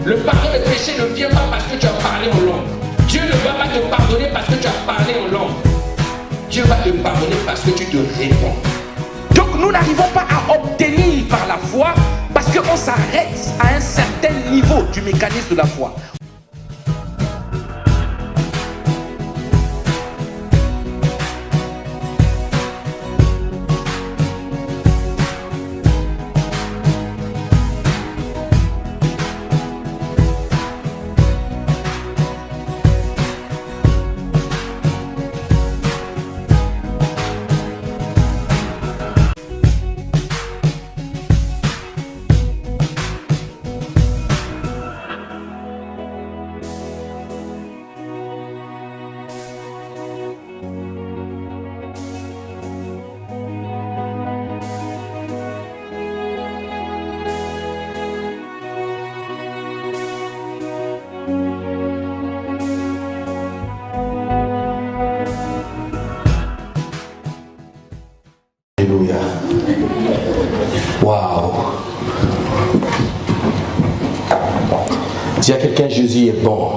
Le pardon des péchés ne vient pas parce que tu as parlé en langue. Dieu ne va pas te pardonner parce que tu as parlé en langue. Dieu va te pardonner parce que tu te réponds. Donc nous n'arrivons pas à obtenir par la foi parce qu'on s'arrête à un certain niveau du mécanisme de la foi. Alléluia. Waouh. Dis à quelqu'un, Jésus est bon.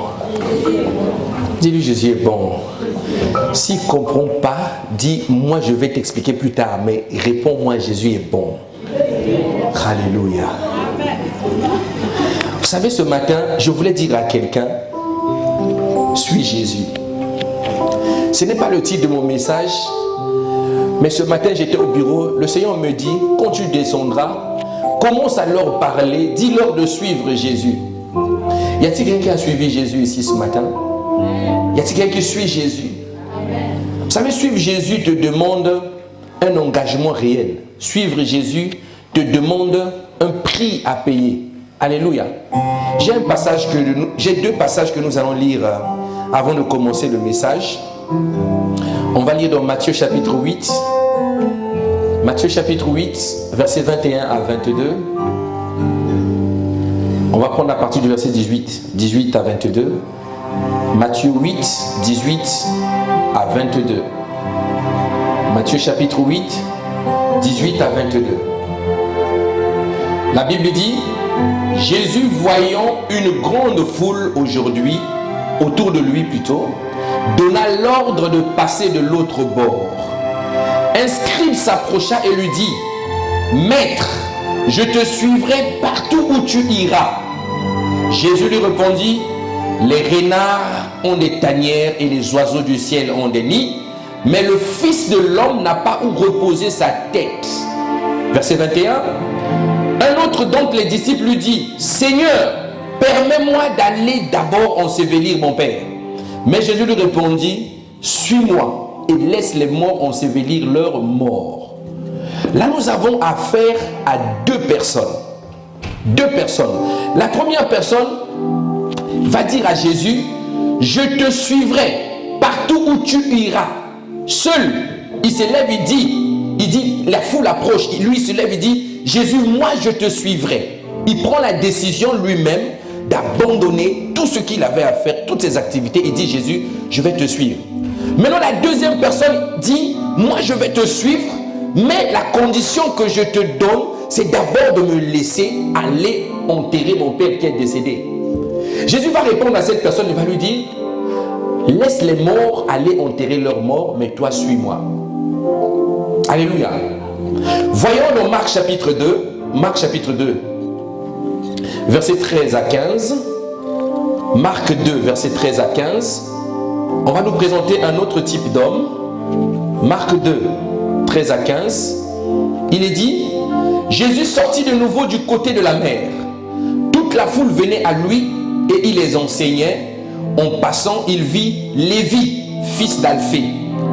Dis-lui, Jésus est bon. S'il ne comprend pas, dis, moi je vais t'expliquer plus tard, mais réponds-moi, Jésus est bon. Alléluia. Vous savez, ce matin, je voulais dire à quelqu'un, suis Jésus. Ce n'est pas le titre de mon message, mais ce matin, j'étais au bureau, le Seigneur me dit, quand tu descendras, commence à leur parler, dis-leur de suivre Jésus. Y a-t-il quelqu'un qui a suivi Jésus ici ce matin? Y a-t-il quelqu'un qui suit Jésus? Vous savez, suivre Jésus te demande un engagement réel. Suivre Jésus te demande un prix à payer. Alléluia. J'ai deux passages que nous allons lire avant de commencer le message. On va lire dans Matthieu chapitre 8. Matthieu chapitre 8, versets 21 à 22. On va prendre à partir du verset 18 à 22. Matthieu 8, 18 à 22. Matthieu chapitre 8, 18 à 22. La Bible dit, Jésus voyant une grande foule aujourd'hui, autour de lui plutôt, donna l'ordre de passer de l'autre bord. Un scribe s'approcha et lui dit, Maître, je te suivrai partout où tu iras. Jésus lui répondit, les renards ont des tanières et les oiseaux du ciel ont des nids, mais le Fils de l'homme n'a pas où reposer sa tête. Verset 21. Un autre donc les disciples lui dit, Seigneur, permets-moi d'aller d'abord ensevelir mon Père. Mais Jésus lui répondit, suis-moi et laisse les morts ensevelir leurs morts. Là, nous avons affaire à deux personnes. Deux personnes. La première personne va dire à Jésus, je te suivrai partout où tu iras. Seul, il se lève, il dit, la foule approche, lui il se lève, il dit, Jésus, moi je te suivrai. Il prend la décision lui-même d'abandonner tout ce qu'il avait à faire, toutes ses activités. Il dit, Jésus, je vais te suivre. Maintenant, la deuxième personne dit, moi je vais te suivre, mais la condition que je te donne, c'est d'abord de me laisser aller enterrer mon Père qui est décédé. Jésus va répondre à cette personne, il va lui dire, laisse les morts aller enterrer leurs morts, mais toi suis-moi. Alléluia. Voyons dans Marc chapitre 2, verset 13 à 15. Marc 2, verset 13 à 15. On va nous présenter un autre type d'homme. Marc 2, 13 à 15. Il est dit, Jésus sortit de nouveau du côté de la mer. Toute la foule venait à lui et il les enseignait. En passant, il vit Lévi, fils d'Alphée,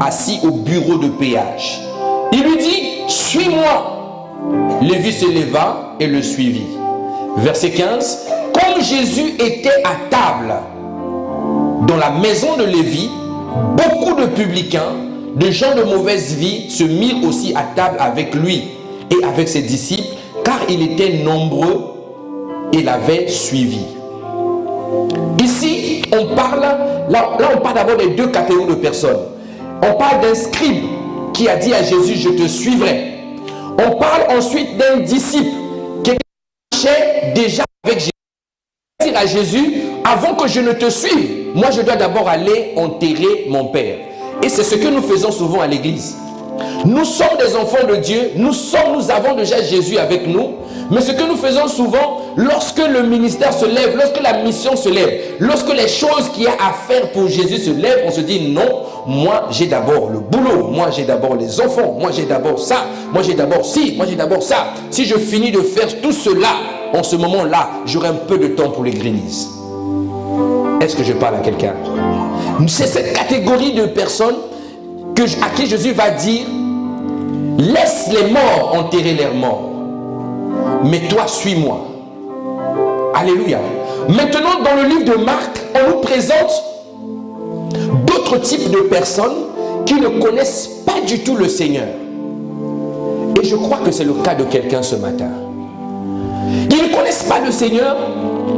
assis au bureau de péage. Il lui dit, suis-moi. Lévi se leva et le suivit. Verset 15. Comme Jésus était à table dans la maison de Lévi, beaucoup de publicains, de gens de mauvaise vie, se mirent aussi à table avec lui et avec ses disciples, car il était nombreux et l'avaient suivi. Ici, on parle d'abord des deux catégories de personnes. On parle d'un scribe qui a dit à Jésus, je te suivrai. On parle ensuite d'un disciple qui marchait déjà avec Jésus. à Jésus, avant que je ne te suive, moi je dois d'abord aller enterrer mon père. Et c'est ce que nous faisons souvent à l'église. Nous sommes des enfants de Dieu, nous avons déjà Jésus avec nous, mais ce que nous faisons souvent, lorsque le ministère se lève, lorsque la mission se lève, lorsque les choses qu'il y a à faire pour Jésus se lèvent, on se dit non, moi j'ai d'abord le boulot, moi j'ai d'abord les enfants, moi j'ai d'abord ça, moi j'ai d'abord ci, moi j'ai d'abord ça. Si je finis de faire tout cela, en ce moment-là, j'aurai un peu de temps pour l'église. Est-ce que je parle à quelqu'un? C'est cette catégorie de personnes à qui Jésus va dire, laisse les morts enterrer leurs morts, mais toi suis-moi. Alléluia. Maintenant, dans le livre de Marc, on nous présente d'autres types de personnes qui ne connaissent pas du tout le Seigneur. Et je crois que c'est le cas de quelqu'un ce matin. Ils ne connaissent pas le Seigneur.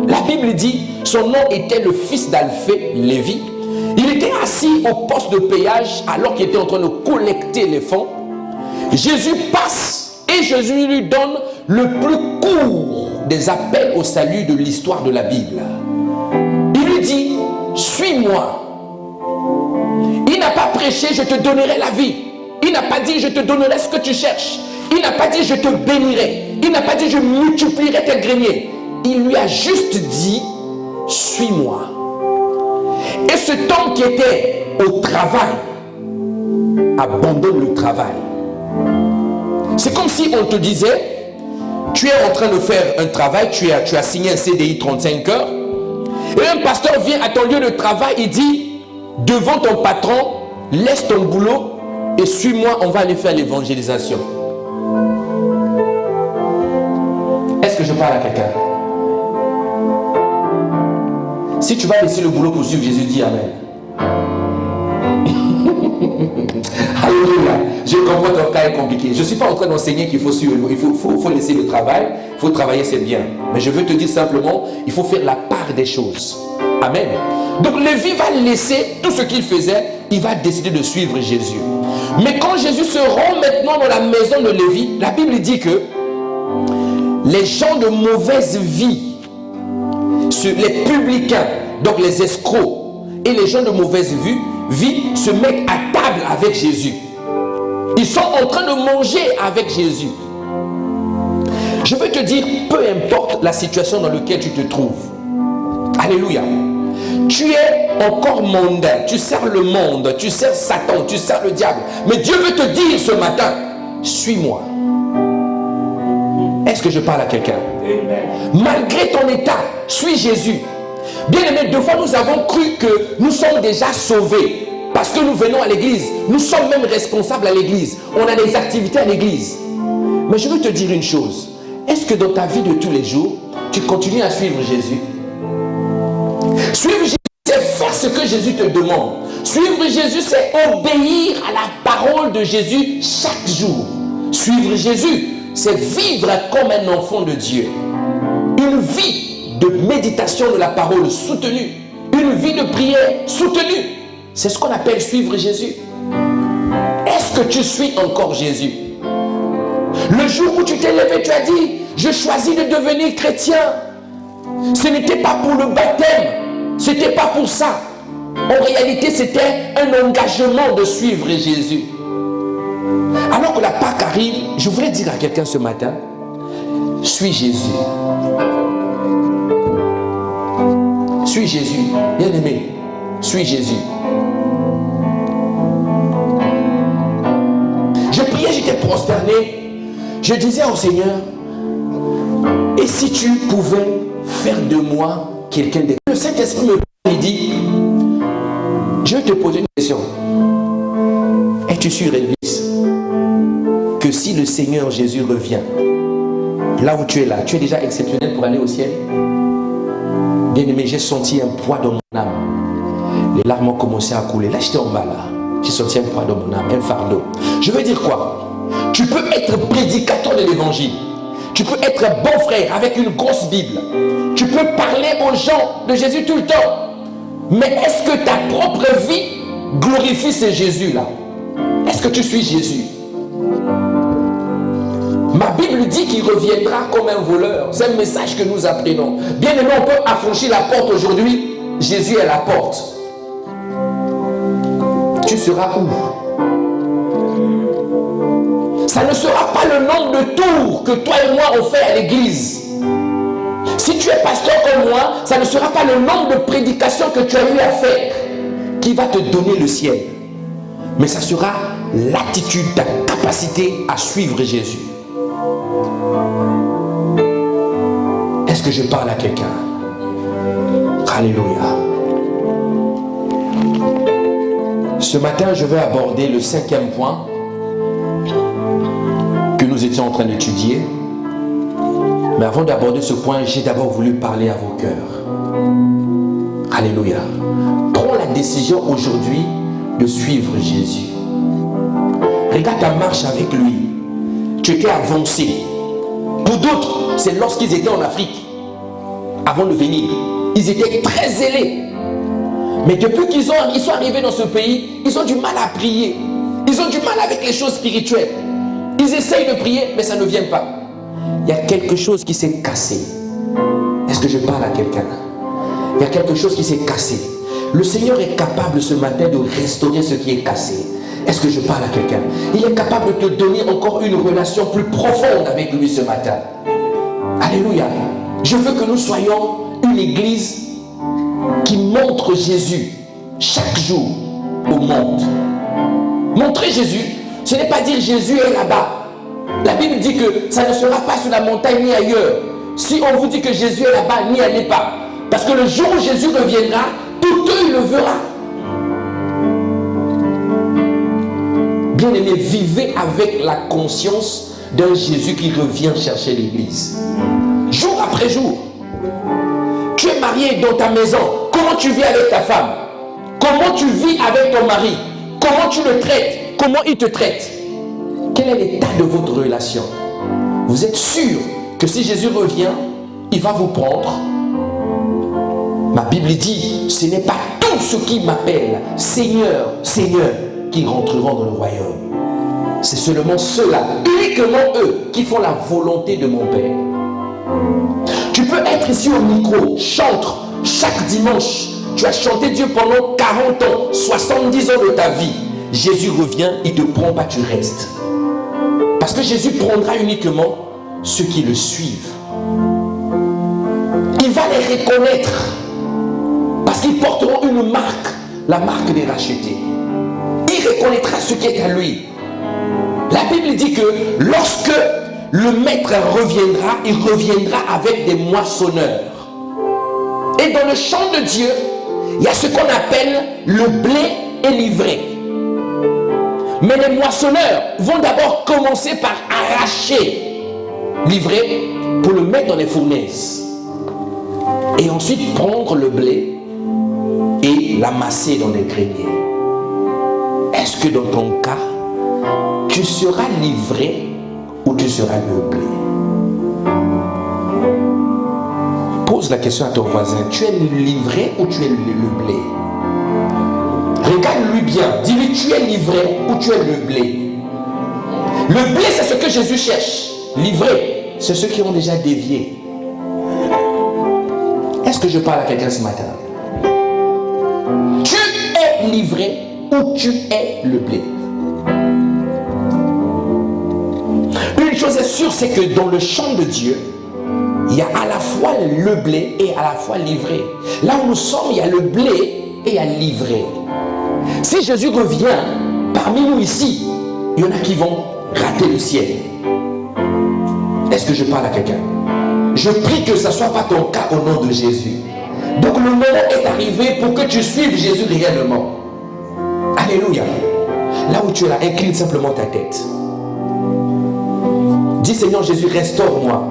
La Bible dit, son nom était le fils d'Alphée, Lévi. Il était assis au poste de péage alors qu'il était en train de collecter les fonds. Jésus passe et Jésus lui donne le plus court des appels au salut de l'histoire de la Bible. Il lui dit, suis-moi. Il n'a pas prêché, je te donnerai la vie. Il n'a pas dit, je te donnerai ce que tu cherches. Il n'a pas dit, je te bénirai. Il n'a pas dit, je multiplierai tes greniers. Il lui a juste dit, suis-moi. Et cet homme qui était au travail abandonne le travail. C'est comme si on te disait, tu es en train de faire un travail, tu as signé un CDI 35 heures, et un pasteur vient à ton lieu de travail et dit, devant ton patron, laisse ton boulot et suis-moi, on va aller faire l'évangélisation. Est-ce que je parle à quelqu'un? Si tu vas laisser le boulot pour suivre Jésus, dis Amen. Alléluia. Je comprends ton cas est compliqué. Je ne suis pas en train d'enseigner qu'il faut suivre, il faut laisser le travail. Il faut travailler, c'est bien. Mais je veux te dire simplement, il faut faire la part des choses. Amen. Donc Lévi va laisser tout ce qu'il faisait, il va décider de suivre Jésus. Mais quand Jésus se rend maintenant dans la maison de Lévi, la Bible dit que les gens de mauvaise vie, les publicains, donc les escrocs et les gens de mauvaise vie se mettent à table avec Jésus. Ils sont en train de manger avec Jésus. Je veux te dire, peu importe la situation dans laquelle tu te trouves, alléluia, tu es encore mondain, tu sers le monde, tu sers Satan, tu sers le diable, mais Dieu veut te dire ce matin, suis-moi. Est-ce que je parle à quelqu'un? Malgré ton état, suis Jésus. Bien aimé, deux fois nous avons cru que nous sommes déjà sauvés parce que nous venons à l'église. Nous sommes même responsables à l'église. On a des activités à l'église. Mais je veux te dire une chose. Est-ce que dans ta vie de tous les jours, tu continues à suivre Jésus? Suivre Jésus, c'est faire ce que Jésus te demande. Suivre Jésus, c'est obéir à la parole de Jésus chaque jour. Suivre Jésus, c'est vivre comme un enfant de Dieu. Une vie de méditation de la parole soutenue. Une vie de prière soutenue. C'est ce qu'on appelle suivre Jésus. Est-ce que tu suis encore Jésus? Le jour où tu t'es levé, tu as dit, je choisis de devenir chrétien. Ce n'était pas pour le baptême. Ce n'était pas pour ça. En réalité, c'était un engagement de suivre Jésus. Alors que la Pâque arrive, je voulais dire à quelqu'un ce matin, suis Jésus. Suis Jésus. Bien aimé, suis Jésus. Je priais, j'étais prosterné. Je disais au Seigneur, et si tu pouvais faire de moi quelqu'un de... Le Saint-Esprit me dit, je vais te poser une question. Es-tu sûr, Elvis, que si le Seigneur Jésus revient, là où tu es là, tu es déjà exceptionnel pour aller au ciel? Bien-aimé, j'ai senti un poids dans mon âme. Les larmes ont commencé à couler. Là, j'étais en bas, là. J'ai senti un poids dans mon âme, un fardeau. Je veux dire quoi? Tu peux être prédicateur de l'évangile. Tu peux être un bon frère avec une grosse Bible. Tu peux parler aux gens de Jésus tout le temps. Mais est-ce que ta propre vie glorifie ce Jésus-là? Est-ce que tu suis Jésus? Ma Bible dit qu'il reviendra comme un voleur. C'est un message que nous apprenons. Bien aimé, on peut affranchir la porte aujourd'hui. Jésus est la porte. Tu seras où? Ça ne sera pas le nombre de tours que toi et moi on fait à l'église. Si tu es pasteur comme moi, ça ne sera pas le nombre de prédications que tu as eu à faire qui va te donner le ciel. Mais ça sera l'attitude, ta capacité à suivre Jésus. Est-ce que je parle à quelqu'un? Alléluia. Ce matin, je vais aborder le 5e point que nous étions en train d'étudier. Mais avant d'aborder ce point, j'ai d'abord voulu parler à vos cœurs. Alléluia. Prends la décision aujourd'hui de suivre Jésus. Regarde ta marche avec lui. Tu étais avancé. Pour d'autres, c'est lorsqu'ils étaient en Afrique, avant de venir. Ils étaient très zélés. Mais depuis qu'ils sont arrivés dans ce pays, ils ont du mal à prier. Ils ont du mal avec les choses spirituelles. Ils essayent de prier, mais ça ne vient pas. Il y a quelque chose qui s'est cassé. Est-ce que je parle à quelqu'un? Il y a quelque chose qui s'est cassé. Le Seigneur est capable ce matin de restaurer ce qui est cassé. Est-ce que je parle à quelqu'un? Il est capable de te donner encore une relation plus profonde avec lui ce matin. Alléluia. Je veux que nous soyons une église qui montre Jésus chaque jour au monde. Montrer Jésus, ce n'est pas dire Jésus est là-bas. La Bible dit que ça ne sera pas sur la montagne ni ailleurs. Si on vous dit que Jésus est là-bas, n'y allez pas. Parce que le jour où Jésus reviendra, tout œil le verra. Bien aimé, vivez avec la conscience d'un Jésus qui revient chercher l'église. Jour après jour. Tu es marié dans ta maison. Comment tu vis avec ta femme? Comment tu vis avec ton mari? Comment tu le traites? Comment il te traite? Quel est l'état de votre relation? Vous êtes sûr que si Jésus revient, il va vous prendre? Ma Bible dit, ce n'est pas tous ceux qui m'appellent Seigneur, Seigneur, qui rentreront dans le royaume. C'est seulement ceux-là, uniquement eux, qui font la volonté de mon Père. Tu peux être ici au micro, chante chaque dimanche. Tu as chanté Dieu pendant 40 ans, 70 ans de ta vie. Jésus revient, il ne te prend pas, tu restes. Parce que Jésus prendra uniquement ceux qui le suivent. Il va les reconnaître. Parce qu'ils porteront une marque, la marque des rachetés. Il reconnaîtra ce qui est à lui. La Bible dit que lorsque le maître reviendra, il reviendra avec des moissonneurs. Et dans le champ de Dieu, il y a ce qu'on appelle le blé et l'ivraie. Mais les moissonneurs vont d'abord commencer par arracher l'ivraie pour le mettre dans les fournaises. Et ensuite prendre le blé et l'amasser dans les greniers. Est-ce que dans ton cas, tu seras l'ivraie ou tu seras le blé? Pose la question à ton voisin. Tu es l'ivraie ou tu es le blé? Regarde-lui bien. Dis-lui, tu es l'ivraie ou tu es le blé? Le blé, c'est ce que Jésus cherche. L'ivraie, c'est ceux qui ont déjà dévié. Est-ce que je parle à quelqu'un ce matin? Tu es l'ivraie ou tu es le blé? Une chose est sûre, c'est que dans le champ de Dieu, il y a à la fois le blé et à la fois l'ivraie. Là où nous sommes, il y a le blé et il y a l'ivraie. Si Jésus revient parmi nous ici, il y en a qui vont rater le ciel. Est-ce que je parle à quelqu'un? Je prie que ce ne soit pas ton cas au nom de Jésus. Donc le moment est arrivé pour que tu suives Jésus réellement. Alléluia. Là où tu es là, incline simplement ta tête. Dis Seigneur Jésus, restaure-moi.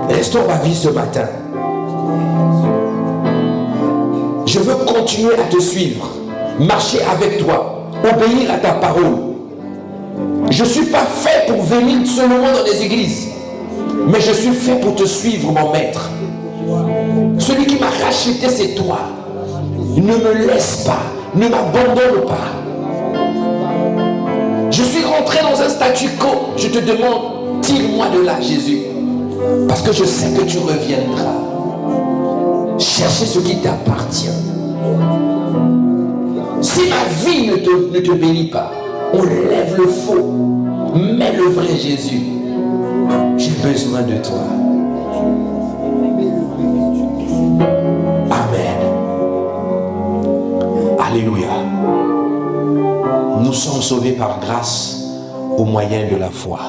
Restaure ma vie ce matin. Je veux continuer à te suivre, marcher avec toi, obéir à ta parole. Je ne suis pas fait pour venir seulement dans des églises, mais je suis fait pour te suivre, mon maître. Celui qui m'a racheté, c'est toi. Ne me laisse pas, ne m'abandonne pas. Je suis rentré dans un statu quo. Je te demande Tire-moi de là, Jésus. Parce que je sais que tu reviendras. Chercher ce qui t'appartient. Si ma vie ne te bénit pas, enlève le faux. Mets le vrai Jésus. J'ai besoin de toi. Amen. Alléluia. Nous sommes sauvés par grâce au moyen de la foi.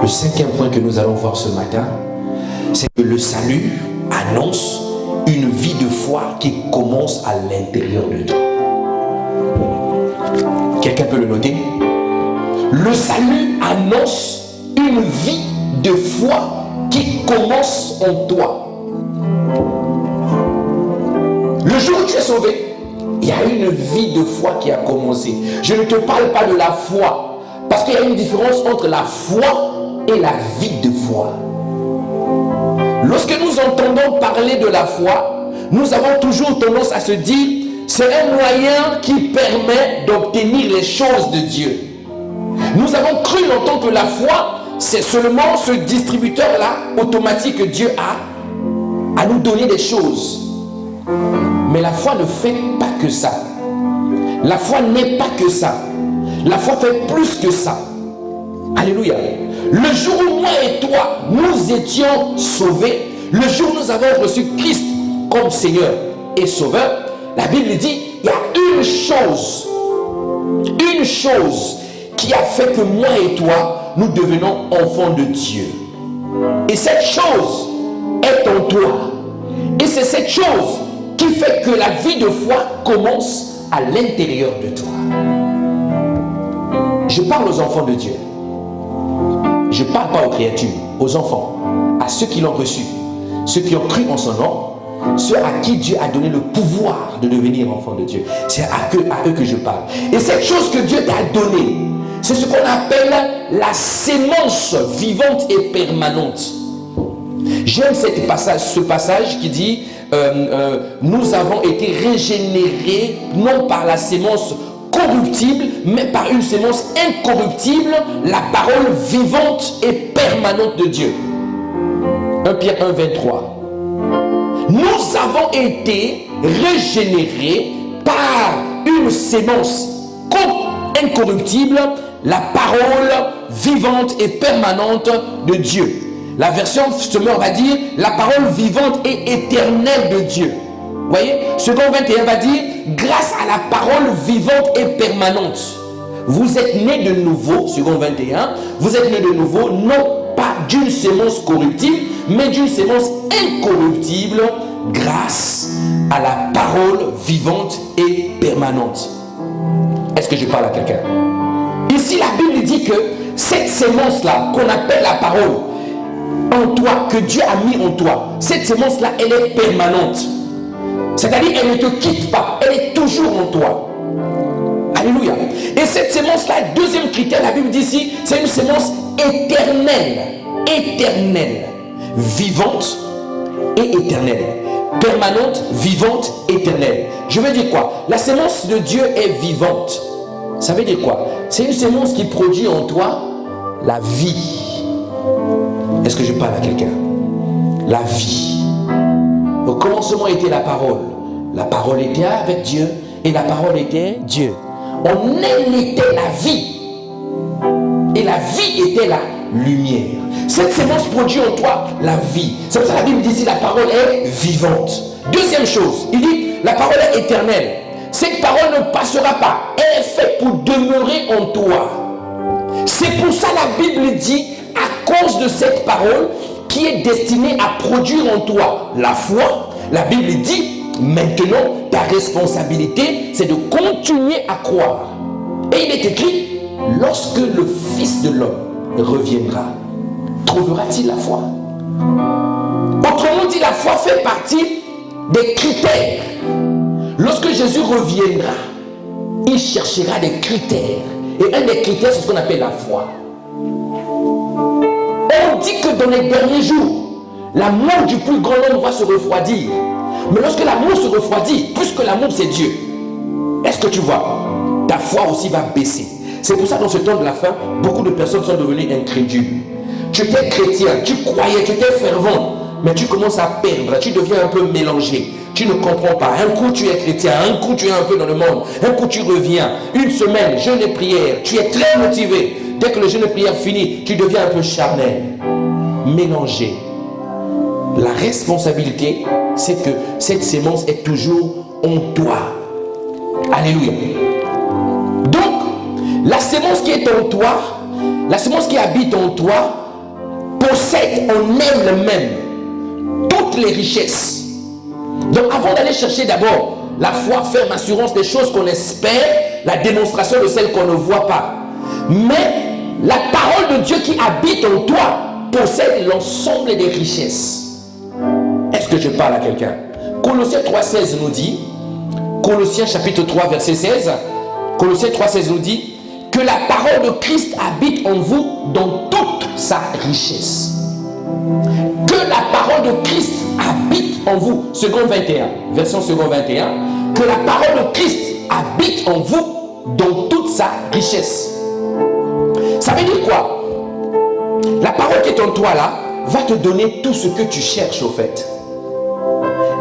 Le cinquième point que nous allons voir ce matin, c'est que le salut annonce une vie de foi qui commence à l'intérieur de toi. Quelqu'un peut le noter? Le salut annonce une vie de foi qui commence en toi. Le jour où tu es sauvé, il y a une vie de foi qui a commencé. Je ne te parle pas de la foi, parce qu'il y a une différence entre la foi et la vie de foi. Lorsque nous entendons parler de la foi, nous avons toujours tendance à se dire c'est un moyen qui permet d'obtenir les choses de Dieu. Nous avons cru longtemps que la foi, c'est seulement ce distributeur-là automatique que Dieu a à nous donner des choses. Mais la foi ne fait pas que ça. La foi n'est pas que ça. La foi fait plus que ça. Alléluia. Le jour où moi et toi, nous étions sauvés, le jour où nous avons reçu Christ comme Seigneur et Sauveur, la Bible dit, il y a une chose qui a fait que moi et toi, nous devenons enfants de Dieu. Et cette chose est en toi. Et c'est cette chose qui fait que la vie de foi commence à l'intérieur de toi. Je parle aux enfants de Dieu. Je ne parle pas aux créatures, aux enfants, à ceux qui l'ont reçu, ceux qui ont cru en son nom, ceux à qui Dieu a donné le pouvoir de devenir enfant de Dieu. C'est à eux que je parle. Et cette chose que Dieu t'a donnée, c'est ce qu'on appelle la sémence vivante et permanente. J'aime ce passage qui dit nous avons été régénérés non par la sémence corruptible, mais par une sémence incorruptible, la parole vivante et permanente de Dieu. 1 Pierre 1, 23. Nous avons été régénérés par une sémence incorruptible, la parole vivante et permanente de Dieu. La version Semeur va dire la parole vivante et éternelle de Dieu. Vous voyez, second 21 va dire grâce à la parole vivante et permanente. Vous êtes nés de nouveau, second 21, vous êtes nés de nouveau, non pas d'une sémence corruptible, mais d'une sémence incorruptible, grâce à la parole vivante et permanente. Est-ce que je parle à quelqu'un? Ici, la Bible dit que cette sémence-là, qu'on appelle la parole, en toi, que Dieu a mis en toi, cette sémence-là, elle est permanente. C'est-à-dire, elle ne te quitte pas, elle est toujours en toi. Alléluia. Et cette sémence-là, deuxième critère, la Bible dit ici, c'est une sémence éternelle. Éternelle. Vivante et éternelle. Permanente, vivante, éternelle. Je veux dire quoi? La sémence de Dieu est vivante. Ça veut dire quoi? C'est une sémence qui produit en toi la vie. Est-ce que je parle à quelqu'un? La vie. Au commencement était la parole. La parole était avec Dieu et la parole était Dieu. En elle était la vie. Et la vie était la lumière. Cette sémence produit en toi la vie. C'est pour ça que la Bible dit ici la parole est vivante. Deuxième chose, il dit la parole est éternelle. Cette parole ne passera pas. Elle est faite pour demeurer en toi. C'est pour ça la Bible dit à cause de cette parole qui est destinée à produire en toi la foi, la Bible dit maintenant ta responsabilité c'est de continuer à croire. Et il est écrit lorsque le Fils de l'homme reviendra, trouvera-t-il la foi? Autrement dit, la foi fait partie des critères. Lorsque Jésus reviendra, il cherchera des critères. Et un des critères, c'est ce qu'on appelle la foi. On dit que dans les derniers jours, l'amour du plus grand homme va se refroidir. Mais lorsque l'amour se refroidit, puisque l'amour c'est Dieu, est-ce que tu vois? Ta foi aussi va baisser. C'est pour ça que dans ce temps de la fin, beaucoup de personnes sont devenues incrédules. tu étais chrétien, tu croyais, tu étais fervent, mais tu commences à perdre, tu deviens un peu mélangé. Tu ne comprends pas. Un coup, tu es chrétien, un coup, tu es un peu dans le monde, un coup, tu reviens. Une semaine, jeûne et prière, tu es très motivé. Dès que le jeûne et prière finit, tu deviens un peu charnel, mélangé. La responsabilité, c'est que cette sémence est toujours en toi. Alléluia. Donc, la sémence qui est en toi, la sémence qui habite en toi, possède en elle-même toutes les richesses. Donc, avant d'aller chercher d'abord la foi, ferme assurance des choses qu'on espère, la démonstration de celles qu'on ne voit pas. Mais la parole de Dieu qui habite en toi possède l'ensemble des richesses. Est-ce que je parle à quelqu'un? Colossiens 3,16 nous dit, Colossiens chapitre 3 verset 16, Colossiens 3,16 nous dit que la parole de Christ habite en vous dans toute sa richesse. Que la parole de Christ habite en vous, second 21, version second 21, que la parole de Christ habite en vous dans toute sa richesse. Ça veut dire quoi? La parole qui est en toi là va te donner tout ce que tu cherches au fait.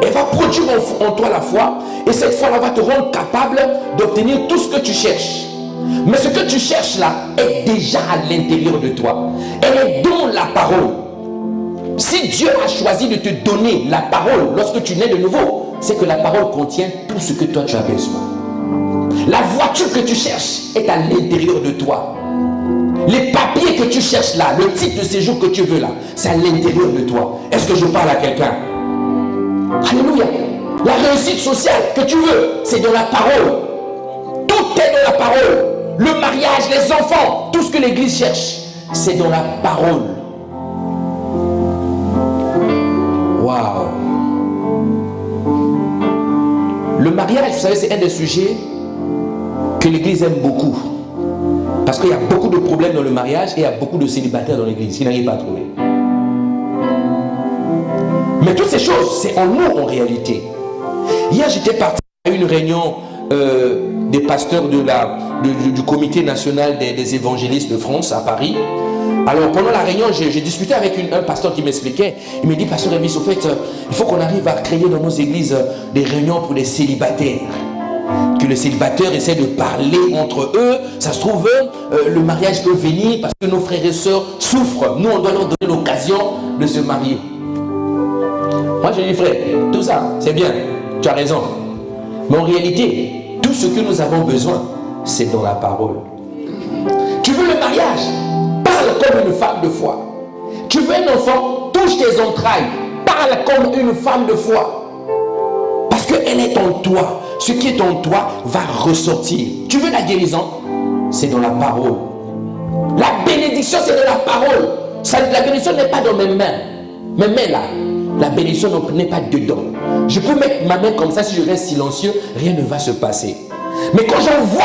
Elle va produire en toi la foi, et cette foi-là va te rendre capable d'obtenir tout ce que tu cherches. Mais ce que tu cherches là est déjà à l'intérieur de toi. Elle est dans la parole. Si Dieu a choisi de te donner la parole lorsque tu nais de nouveau, c'est que la parole contient tout ce que toi tu as besoin. La voiture que tu cherches est à l'intérieur de toi. Les papiers que tu cherches là, le titre de séjour que tu veux là, c'est à l'intérieur de toi. Est-ce que je parle à quelqu'un? Alléluia. La réussite sociale que tu veux, c'est dans la parole. Tout est dans la parole. Le mariage, les enfants, tout ce que l'église cherche, c'est dans la parole. Waouh. Le mariage, vous savez, c'est un des sujets que l'église aime beaucoup. Parce qu'il y a beaucoup de problèmes dans le mariage et il y a beaucoup de célibataires dans l'église qui n'arrivent pas à trouver. Mais toutes ces choses, c'est en nous en réalité. Hier, j'étais parti à une réunion des pasteurs du comité national des évangélistes de France à Paris. Alors pendant la réunion, j'ai discuté avec un pasteur qui m'expliquait. Il me dit, pasteur Elvis, au fait, il faut qu'on arrive à créer dans nos églises des réunions pour les célibataires. Que les célibataires essaient de parler entre eux. Ça se trouve, le mariage peut venir parce que nos frères et sœurs souffrent. Nous, on doit leur donner l'occasion de se marier. Moi, je dis, frère, tout ça, c'est bien. Tu as raison. Mais en réalité, tout ce que nous avons besoin, c'est dans la parole. Tu veux le mariage? Parle comme une femme de foi. Tu veux un enfant? Touche tes entrailles. Parle comme une femme de foi. Parce qu'elle est en toi. Ce qui est en toi va ressortir. Tu veux la guérison? C'est dans la parole. La bénédiction, c'est dans la parole. La bénédiction n'est pas dans mes mains. Mes mains là, la bénédiction n'est pas dedans. Je peux mettre ma main comme ça, si je reste silencieux, rien ne va se passer. Mais quand j'envoie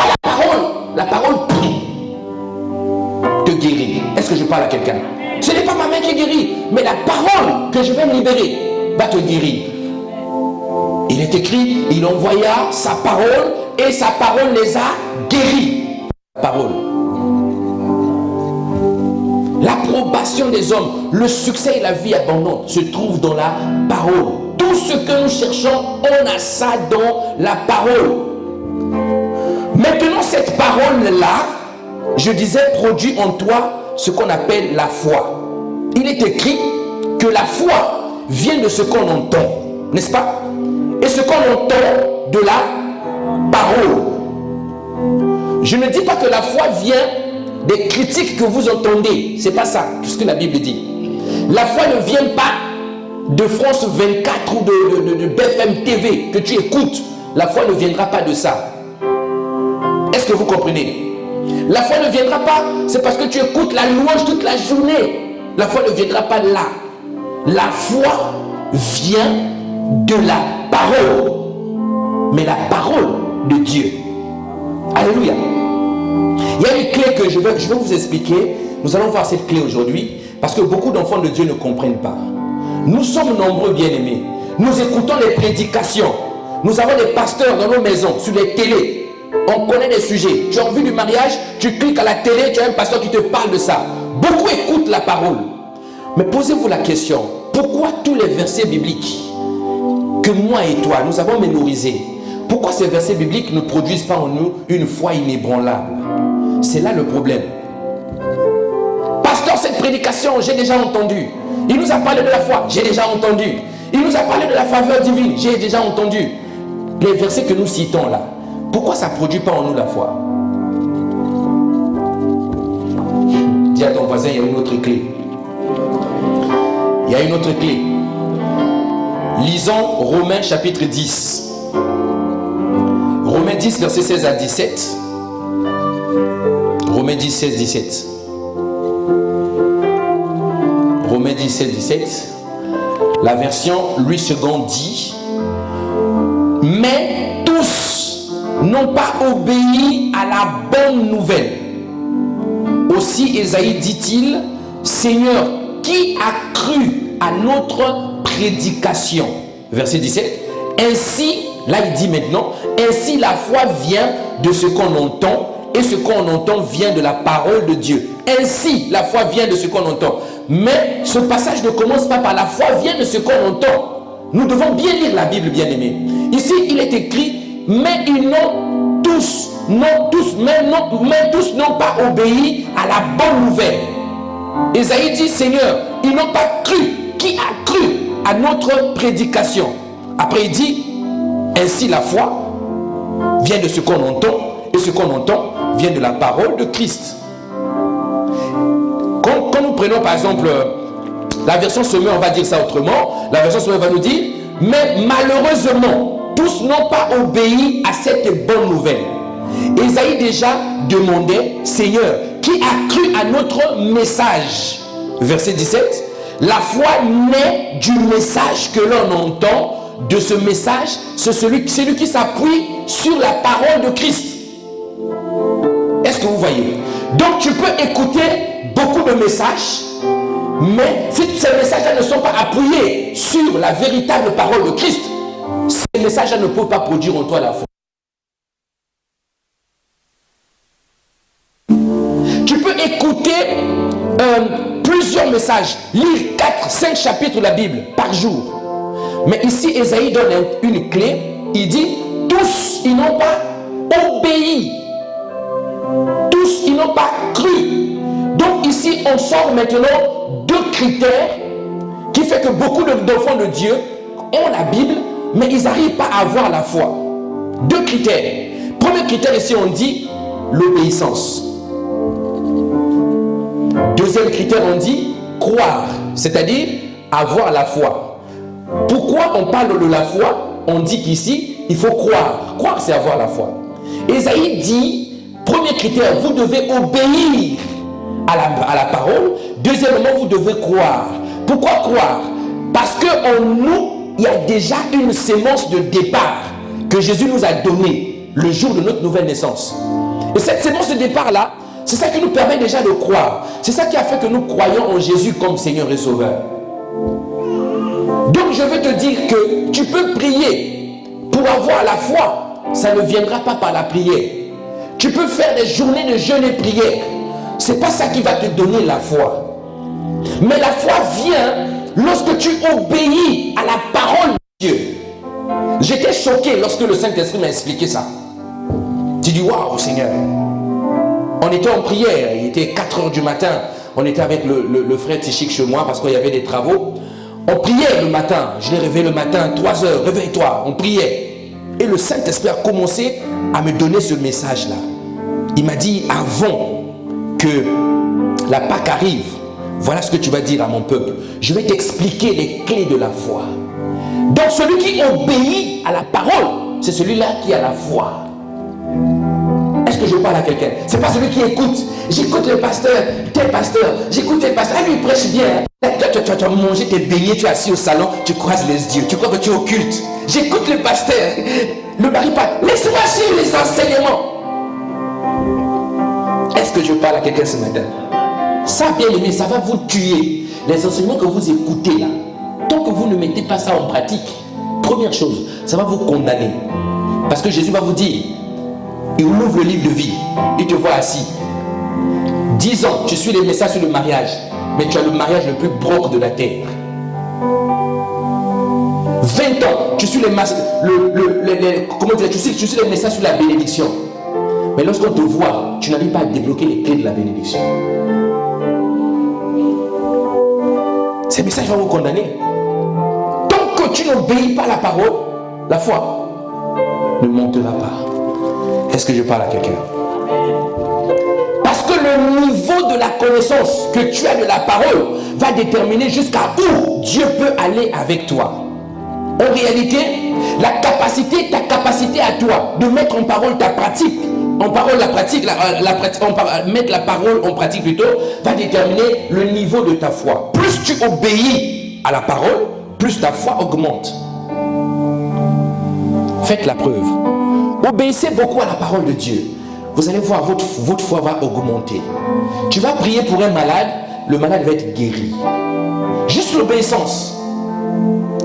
la parole te guérit. Est-ce que je parle à quelqu'un? Ce n'est pas ma main qui guérit, mais la parole que je vais me libérer va te guérir. Il est écrit, il envoya sa parole et sa parole les a guéris. Parole. L'approbation des hommes, le succès et la vie abondante se trouvent dans la parole. Tout ce que nous cherchons, on a ça dans la parole. Maintenant, cette parole-là, je disais, produit en toi ce qu'on appelle la foi. Il est écrit que la foi vient de ce qu'on entend, n'est-ce pas? Et ce qu'on entend de la parole. Je ne dis pas que la foi vient des critiques que vous entendez. C'est pas ça, tout ce que la Bible dit. La foi ne vient pas de France 24 ou de BFM TV que tu écoutes. La foi ne viendra pas de ça. Est-ce que vous comprenez? La foi ne viendra pas, c'est parce que tu écoutes la louange toute la journée. La foi ne viendra pas là. La foi vient de la parole. Mais la parole de Dieu. Alléluia. Il y a une clé que je vais vous expliquer. Nous allons voir cette clé aujourd'hui parce que beaucoup d'enfants de Dieu ne comprennent pas. Nous sommes nombreux bien-aimés. Nous écoutons les prédications. Nous avons des pasteurs dans nos maisons, sur les télés. On connaît des sujets. Tu as envie du mariage, tu cliques à la télé, tu as un pasteur qui te parle de ça. Beaucoup écoutent la parole. Mais posez-vous la question, pourquoi tous les versets bibliques que moi et toi, nous avons mémorisés, pourquoi ces versets bibliques ne produisent pas en nous une foi inébranlable? C'est là le problème. Pasteur, cette prédication, j'ai déjà entendu. Il nous a parlé de la foi, j'ai déjà entendu. Il nous a parlé de la faveur divine, j'ai déjà entendu. Les versets que nous citons là, pourquoi ça ne produit pas en nous la foi? Dis à ton voisin, il y a une autre clé. Il y a une autre clé. Lisons Romains chapitre 10. Romains 10, versets 16 à 17. Romains 10, 16, 17. Romains 10, 16, 17. La version Louis II dit: mais tous n'ont pas obéi à la bonne nouvelle. Aussi Ésaïe dit-il: Seigneur, qui a cru à notre prédication? Verset 17. Ainsi, là il dit maintenant, ainsi la foi vient de ce qu'on entend, et ce qu'on entend vient de la parole de Dieu. Ainsi la foi vient de ce qu'on entend. Mais ce passage ne commence pas par la foi vient de ce qu'on entend. Nous devons bien lire la Bible, bien-aimés. Ici il est écrit: mais ils n'ont tous, mais tous n'ont pas obéi à la bonne nouvelle. Ésaïe dit: Seigneur, ils n'ont pas cru. Qui a cru à notre prédication? Après il dit: ainsi la foi vient de ce qu'on entend, et ce qu'on entend vient de la parole de Christ. Quand nous prenons par exemple la version Semeur, on va dire ça autrement. La version Semeur va nous dire: mais malheureusement, tous n'ont pas obéi à cette bonne nouvelle. Ésaïe déjà demandait: Seigneur, qui a cru à notre message? Verset 17. La foi naît du message que l'on entend. De ce message, c'est celui qui s'appuie sur la parole de Christ. Est-ce que vous voyez? Donc tu peux écouter beaucoup de messages, mais si ces messages-là ne sont pas appuyés sur la véritable parole de Christ, ces messages-là ne peuvent pas produire en toi la foi. Tu peux écouter plusieurs messages, lire 4, 5 chapitres de la Bible par jour. Mais ici, Ésaïe donne une clé. Il dit: tous, ils n'ont pas obéi. Tous, ils n'ont pas cru. Donc ici, on sort maintenant 2 critères qui fait que beaucoup d'enfants de Dieu ont la Bible, mais ils n'arrivent pas à avoir la foi. 2 critères. Premier critère ici, on dit l'obéissance. Deuxième critère, on dit croire, c'est-à-dire avoir la foi. Pourquoi on parle de la foi? On dit qu'ici, il faut croire. Croire, c'est avoir la foi. Ésaïe dit, premier critère, vous devez obéir à la parole. Deuxièmement, vous devez croire. Pourquoi croire? Parce qu'en nous, il y a déjà une sémence de départ que Jésus nous a donnée le jour de notre nouvelle naissance. Et cette sémence de départ-là, c'est ça qui nous permet déjà de croire. C'est ça qui a fait que nous croyons en Jésus comme Seigneur et Sauveur. Donc je veux te dire que tu peux prier pour avoir la foi. Ça ne viendra pas par la prière. Tu peux faire des journées de jeûne et prière. Ce n'est pas ça qui va te donner la foi. Mais la foi vient lorsque tu obéis à la parole de Dieu. J'étais choqué lorsque le Saint-Esprit m'a expliqué ça. Tu dis: waouh Seigneur. On était en prière, il était 4 heures du matin. On était avec le frère Tichik chez moi parce qu'il y avait des travaux. On priait le matin, je l'ai réveillé le matin, 3 heures, réveille-toi, on priait. Et le Saint-Esprit a commencé à me donner ce message-là. Il m'a dit: avant que la Pâque arrive, voilà ce que tu vas dire à mon peuple. Je vais t'expliquer les clés de la foi. Donc celui qui obéit à la parole, c'est celui-là qui a la foi. Est-ce que je parle à quelqu'un? C'est pas celui qui écoute. J'écoute le pasteur, tel pasteur, j'écoute tel pasteur. Ah, lui il prêche bien. Tu as mangé tes beignets, tu es assis au salon, tu croises les yeux, tu crois que tu es au culte. J'écoute le pasteur, le mari parle. Laisse-moi suivre les enseignements. Est-ce que je parle à quelqu'un ce matin? Ça, bien aimé, ça va vous tuer. Les enseignements que vous écoutez là, tant que vous ne mettez pas ça en pratique, première chose, ça va vous condamner. Parce que Jésus va vous dire, il ouvre le livre de vie, il te voit assis. 10 ans, tu suis les messages sur le mariage. mais tu as le mariage le plus broc de la terre. 20 ans, tu suis tu suis les messages sur la bénédiction. Mais lorsqu'on te voit, tu n'arrives pas à débloquer les clés de la bénédiction. Ces messages vont vous condamner. Tant que tu n'obéis pas à la parole, la foi ne montera pas. Est-ce que je parle à quelqu'un? Parce que le niveau de la connaissance que tu as de la parole va déterminer jusqu'à où Dieu peut aller avec toi. En réalité, ta capacité à toi de mettre en parole ta pratique, mettre la parole en pratique plutôt, va déterminer le niveau de ta foi. Plus tu obéis à la parole, plus ta foi augmente. Faites la preuve. Obéissez beaucoup à la parole de Dieu. Vous allez voir, votre foi va augmenter. Tu vas prier pour un malade, le malade va être guéri. Juste l'obéissance.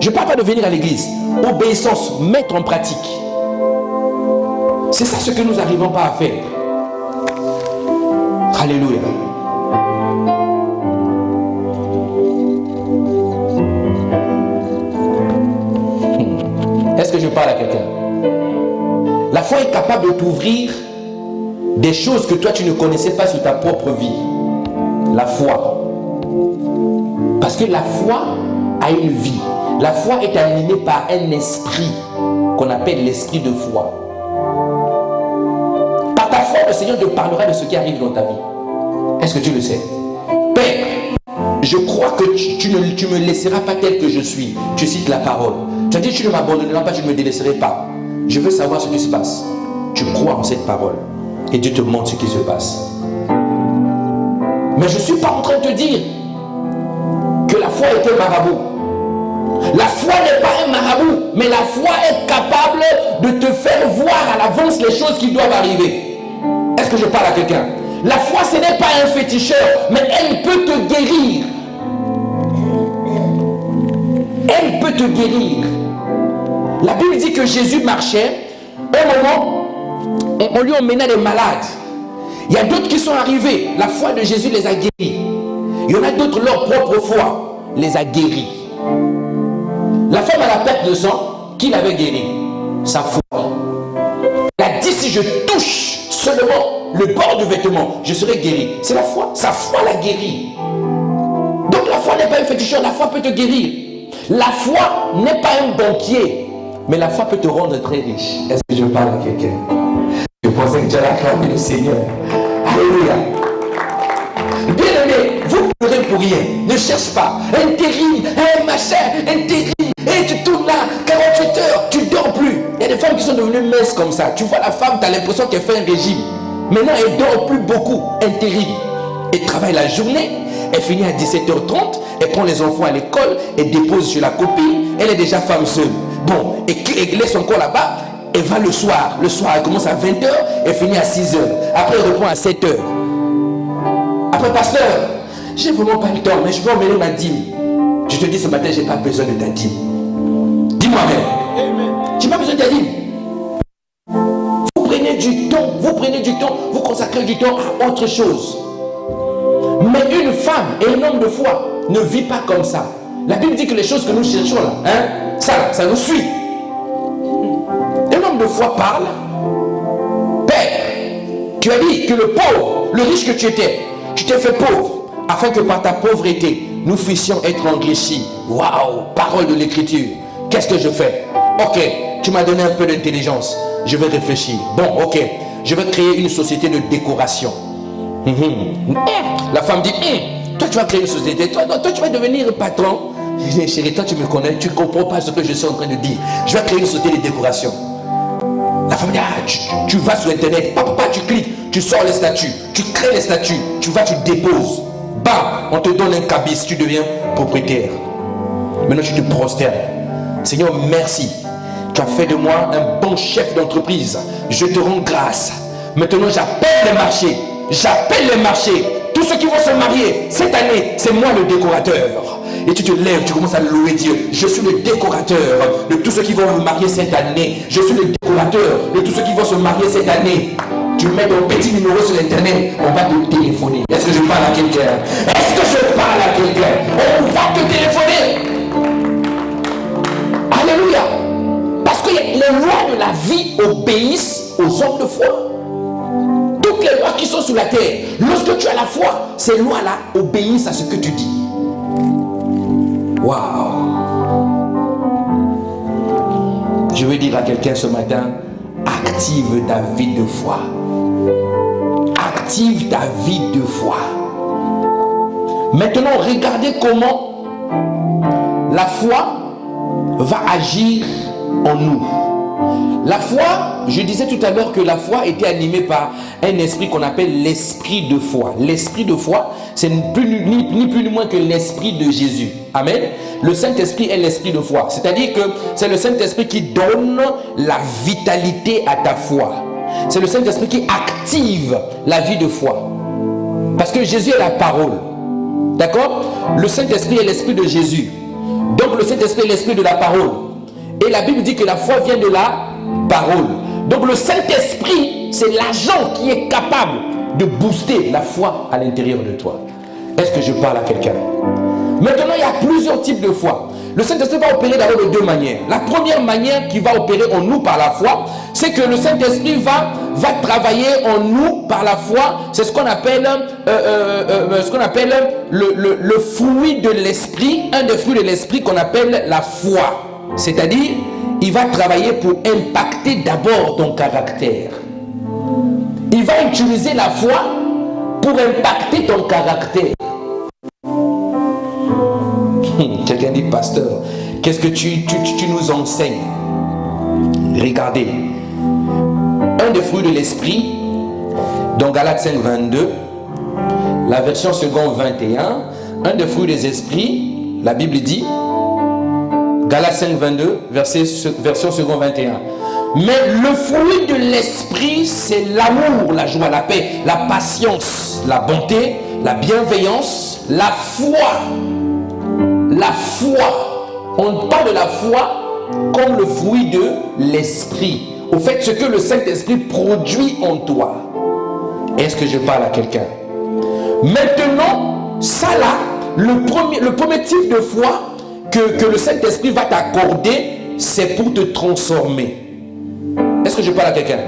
Je ne parle pas de venir à l'église. Obéissance, mettre en pratique. C'est ça ce que nous n'arrivons pas à faire. Alléluia. Est-ce que je parle à quelqu'un? La foi est capable de t'ouvrir des choses que toi tu ne connaissais pas sur ta propre vie. La foi. Parce que la foi a une vie. La foi est animée par un esprit qu'on appelle l'esprit de foi. Par ta foi, le Seigneur te parlera de ce qui arrive dans ta vie. Est-ce que tu le sais? Père, je crois que tu ne me laisseras pas tel que je suis. Tu cites la parole. Tu as dit tu ne m'abandonneras pas, je ne me délaisserai pas. Je veux savoir ce qui se passe. Tu crois en cette parole et Dieu te montre ce qui se passe. Mais je ne suis pas en train de te dire que la foi est un marabout. La foi n'est pas un marabout, mais la foi est capable de te faire voir à l'avance les choses qui doivent arriver. Est-ce que je parle à quelqu'un? La foi, ce n'est pas un féticheur, mais elle peut te guérir. Elle peut te guérir. La Bible dit que Jésus marchait. Au moment, on lui emmenait des malades. Il y a d'autres qui sont arrivés. La foi de Jésus les a guéris. Il y en a d'autres, leur propre foi les a guéris. La femme à la perte de sang, qui l'avait guérie? Sa foi. Elle a dit, si je touche seulement le bord du vêtement, je serai guéri. C'est la foi. Sa foi l'a guérie. Donc la foi n'est pas un féticheur, la foi peut te guérir. La foi n'est pas un banquier, mais la foi peut te rendre très riche. Est-ce que je parle à quelqu'un? Je pensais que tu allais acclamer le Seigneur. Alléluia. Bien-aimé, vous pleurez pour rien. Ne cherche pas. Intérim, un machin, intérim. Et tu tournes là, 48 heures, tu ne dors plus. Il y a des femmes qui sont devenues minces comme ça. Tu vois la femme, tu as l'impression qu'elle fait un régime. Maintenant, elle ne dort plus beaucoup. Intérim. Elle travaille la journée. Elle finit à 17h30. Elle prend les enfants à l'école. Elle dépose chez la copine. Elle est déjà femme seule. Bon, elle laisse encore là-bas. Elle va le soir. Le soir, elle commence à 20h. Elle finit à 6h. Après, elle reprend à 7h. Après, pasteur, j'ai vraiment pas le temps, mais je vais emmener ma dîme. Je te dis ce matin, je n'ai pas besoin de ta dîme. Dis-moi même. Je n'ai pas besoin de ta dîme. Vous prenez du temps, vous consacrez du temps à autre chose. Mais une femme et un homme de foi ne vit pas comme ça. La Bible dit que les choses que nous cherchons là, ça nous suit. Un homme de foi parle. Père, tu as dit que le pauvre, le riche que tu étais, tu t'es fait pauvre, afin que par ta pauvreté, nous puissions être enrichis. Waouh, parole de l'écriture. Qu'est-ce que je fais? Ok, tu m'as donné un peu d'intelligence. Je vais réfléchir. Bon, ok, je vais créer une société de décoration. La femme dit, toi tu vas créer une société, toi tu vas devenir patron. Je dis, chérie, toi tu me connais, tu ne comprends pas ce que je suis en train de dire. Je vais créer une société de décoration. La femme dit, tu vas sur internet, papa, tu cliques, tu sors les statuts, tu crées les statuts, tu vas, tu déposes. Bam, on te donne un cabis, tu deviens propriétaire. Maintenant tu te prosternes. Seigneur, merci. Tu as fait de moi un bon chef d'entreprise. Je te rends grâce. Maintenant j'appelle les marchés. J'appelle les marchés. Tous ceux qui vont se marier cette année, c'est moi le décorateur. Et tu te lèves, tu commences à louer Dieu. Je suis le décorateur de tous ceux qui vont se marier cette année. Je suis le décorateur de tous ceux qui vont se marier cette année. tu mets ton petit numéro sur l'internet, on va te téléphoner. Est-ce que je parle à quelqu'un? Est-ce que je parle à quelqu'un? On va te téléphoner. Alléluia. Parce que les lois de la vie obéissent aux hommes de foi. Toutes les lois qui sont sur la terre, lorsque tu as la foi, ces lois-là obéissent à ce que tu dis. Waouh. Je veux dire à quelqu'un ce matin, active ta vie de foi. Active ta vie de foi. Maintenant, regardez comment la foi va agir en nous. La foi, je disais tout à l'heure que la foi était animée par un esprit qu'on appelle l'esprit de foi. L'esprit de foi, c'est ni plus ni moins que l'esprit de Jésus. Amen. Le Saint-Esprit est l'esprit de foi. C'est-à-dire que c'est le Saint-Esprit qui donne la vitalité à ta foi. C'est le Saint-Esprit qui active la vie de foi. Parce que Jésus est la parole. D'accord? Le Saint-Esprit est l'esprit de Jésus. Donc le Saint-Esprit est l'esprit de la parole. Et la Bible dit que la foi vient de la parole. Donc le Saint-Esprit, c'est l'agent qui est capable de booster la foi à l'intérieur de toi. Est-ce que je parle à quelqu'un? Maintenant, il y a plusieurs types de foi. Le Saint-Esprit va opérer d'abord de deux manières. La première manière qui va opérer en nous par la foi, c'est que le Saint-Esprit va travailler en nous par la foi. C'est ce qu'on appelle, le fruit de l'esprit, un des fruits de l'esprit qu'on appelle la foi. C'est-à-dire, il va travailler pour impacter d'abord ton caractère. Il va utiliser la foi pour impacter ton caractère. Quelqu'un dit, pasteur, qu'est-ce que tu nous enseignes? Regardez, un des fruits de l'esprit, dans Galates 5, 22, la version seconde 21, un des fruits des esprits, la Bible dit, Galates 5, 22, version seconde 21. Mais le fruit de l'esprit, c'est l'amour, la joie, la paix, la patience, la bonté, la bienveillance, la foi. La foi, on parle de la foi comme le fruit de l'esprit. Au fait, ce que le Saint-Esprit produit en toi. Est-ce que je parle à quelqu'un? Maintenant, ça là, le premier type de foi que le Saint-Esprit va t'accorder, c'est pour te transformer. Est-ce que je parle à quelqu'un?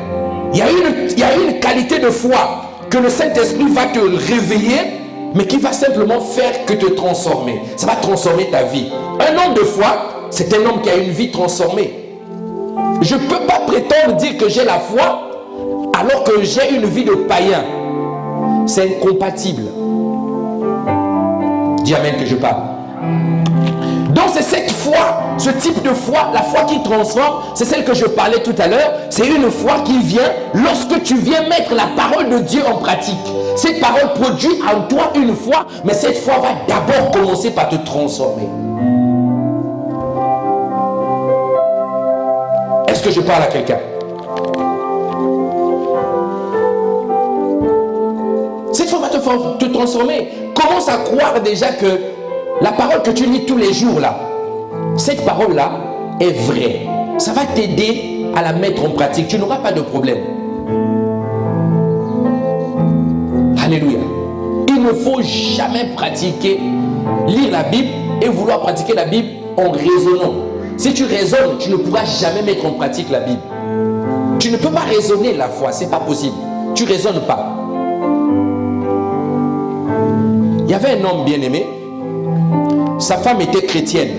Il y a une qualité de foi que le Saint-Esprit va te réveiller, mais qui va simplement faire que te transformer. Ça va transformer ta vie. Un homme de foi, c'est un homme qui a une vie transformée. Je ne peux pas prétendre dire que j'ai la foi alors que j'ai une vie de païen. C'est incompatible. Dis amen que je parle. Donc c'est cette foi, ce type de foi, la foi qui transforme, c'est celle que je parlais tout à l'heure. C'est une foi qui vient lorsque tu viens mettre la parole de Dieu en pratique. Cette parole produit en toi une foi, mais cette foi va d'abord commencer par te transformer. Est-ce que je parle à quelqu'un? Cette foi va te transformer. Commence à croire déjà que la parole que tu lis tous les jours là, cette parole là est vraie. Ça va t'aider à la mettre en pratique. Tu n'auras pas de problème. Alléluia. Il ne faut jamais pratiquer, lire la Bible et vouloir pratiquer la Bible en raisonnant. Si tu raisonnes, tu ne pourras jamais mettre en pratique la Bible. Tu ne peux pas raisonner la foi, c'est pas possible. Tu ne raisonnes pas. Il y avait un homme bien aimé. Sa femme était chrétienne.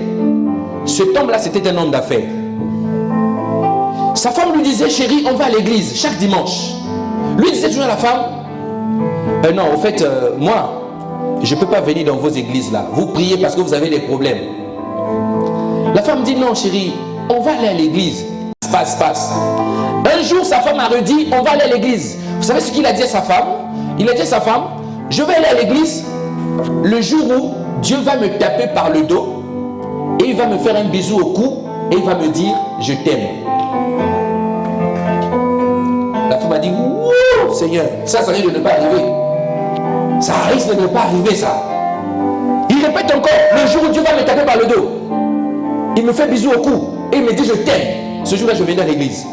Cet homme-là, c'était un homme d'affaires. Sa femme lui disait, chérie, on va à l'église chaque dimanche. Lui disait toujours à la femme, non, au fait, moi, je ne peux pas venir dans vos églises là. Vous priez parce que vous avez des problèmes. La femme dit, non, chérie, on va aller à l'église. Passe. Un jour, sa femme a redit, on va aller à l'église. Vous savez ce qu'il a dit à sa femme? Il a dit à sa femme, je vais aller à l'église le jour où Dieu va me taper par le dos et il va me faire un bisou au cou et il va me dire je t'aime. La femme a dit wouh Seigneur, ça risque de ne pas arriver. Ça risque de ne pas arriver ça. Il répète encore, le jour où Dieu va me taper par le dos, il me fait bisou au cou et il me dit je t'aime. Ce jour-là je viens à l'église.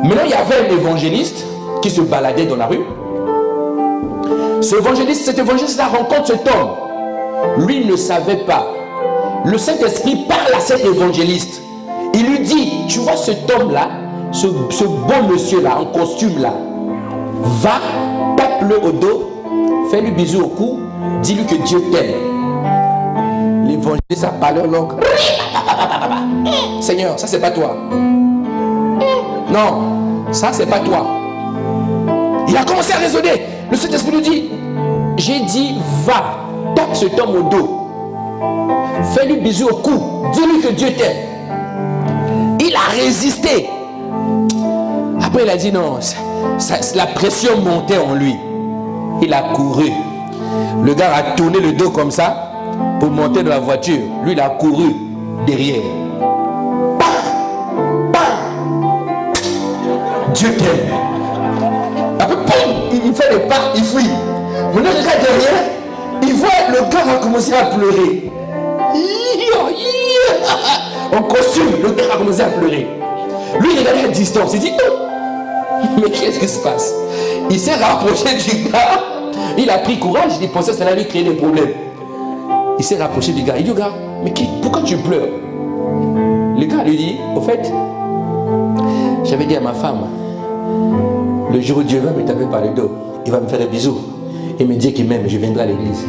Maintenant, il y avait un évangéliste qui se baladait dans la rue. Cet évangéliste-là rencontre cet homme. Lui ne savait pas. Le Saint-Esprit parle à cet évangéliste. Il lui dit, tu vois cet homme-là, ce bon monsieur-là, en costume-là, va, tape-le au dos, fais-lui bisou au cou, dis-lui que Dieu t'aime. L'évangéliste a parlé en langue. Seigneur, ça c'est pas toi. Non, ça c'est pas toi. Il a commencé à raisonner. Le Saint-Esprit lui dit, j'ai dit, va, tape cet homme au dos, fais-lui bisou au cou, dis-lui que Dieu t'aime. Il a résisté. Après il a dit non, la pression montait en lui. Il a couru. Le gars a tourné le dos comme ça pour monter dans la voiture. Lui il a couru derrière. Bam, bam. Dieu t'aime. Après, boum, il fait le pas, il fuit. Maintenant, il regarde derrière, il voit le gars va commencer à pleurer. En costume, le gars a commencé à pleurer. Lui, il regardait à distance, il dit oh, mais qu'est-ce qui se passe? Il s'est rapproché du gars, il a pris courage, il pensait que ça allait lui créer des problèmes. Il s'est rapproché du gars, il dit au gars, mais pourquoi tu pleures? Le gars lui dit, au fait, j'avais dit à ma femme, le jour où Dieu va me taper par le dos, il va me faire un bisou et me dire qu'il m'aime, je viendrai à l'église.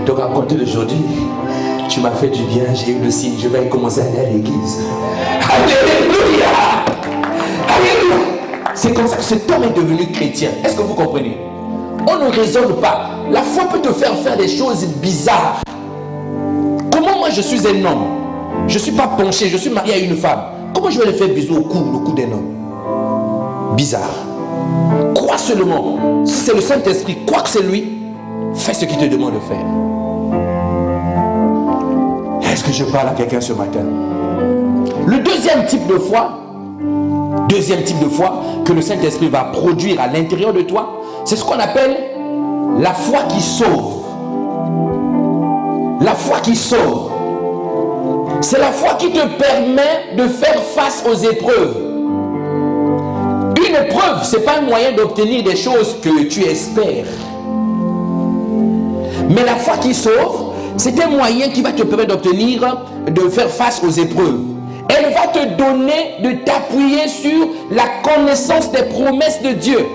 Donc à compter d'aujourd'hui, tu m'as fait du bien, j'ai eu le signe, je vais commencer à aller à l'église. Alléluia! Alléluia! C'est comme ça que cet homme est devenu chrétien. Est-ce que vous comprenez? On ne raisonne pas. La foi peut te faire des choses bizarres. Comment moi je suis un homme? Je ne suis pas penché, je suis marié à une femme. Comment je vais lui faire bisou au cou d'un homme? Bizarre. Crois seulement. Si c'est le Saint-Esprit, crois que c'est lui, fais ce qu'il te demande de faire. Est-ce que je parle à quelqu'un ce matin? Le deuxième type de foi que le Saint-Esprit va produire à l'intérieur de toi, c'est ce qu'on appelle la foi qui sauve. La foi qui sauve. C'est la foi qui te permet de faire face aux épreuves. Une épreuve, ce n'est pas un moyen d'obtenir des choses que tu espères. Mais la foi qui sauve, c'est un moyen qui va te permettre de faire face aux épreuves. Elle va te donner de t'appuyer sur la connaissance des promesses de Dieu.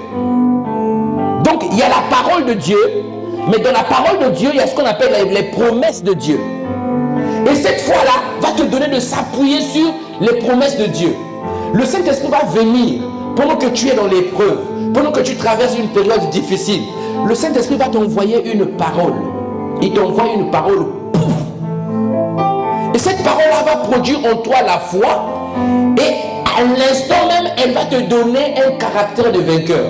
Donc, il y a la parole de Dieu, mais dans la parole de Dieu, il y a ce qu'on appelle les promesses de Dieu. Et cette foi-là va te donner de s'appuyer sur les promesses de Dieu. Le Saint-Esprit va venir pendant que tu es dans l'épreuve, pendant que tu traverses une période difficile. Le Saint-Esprit va t'envoyer une parole. Il t'envoie une parole. Pouf. Et cette parole-là va produire en toi la foi. Et à l'instant même, elle va te donner un caractère de vainqueur.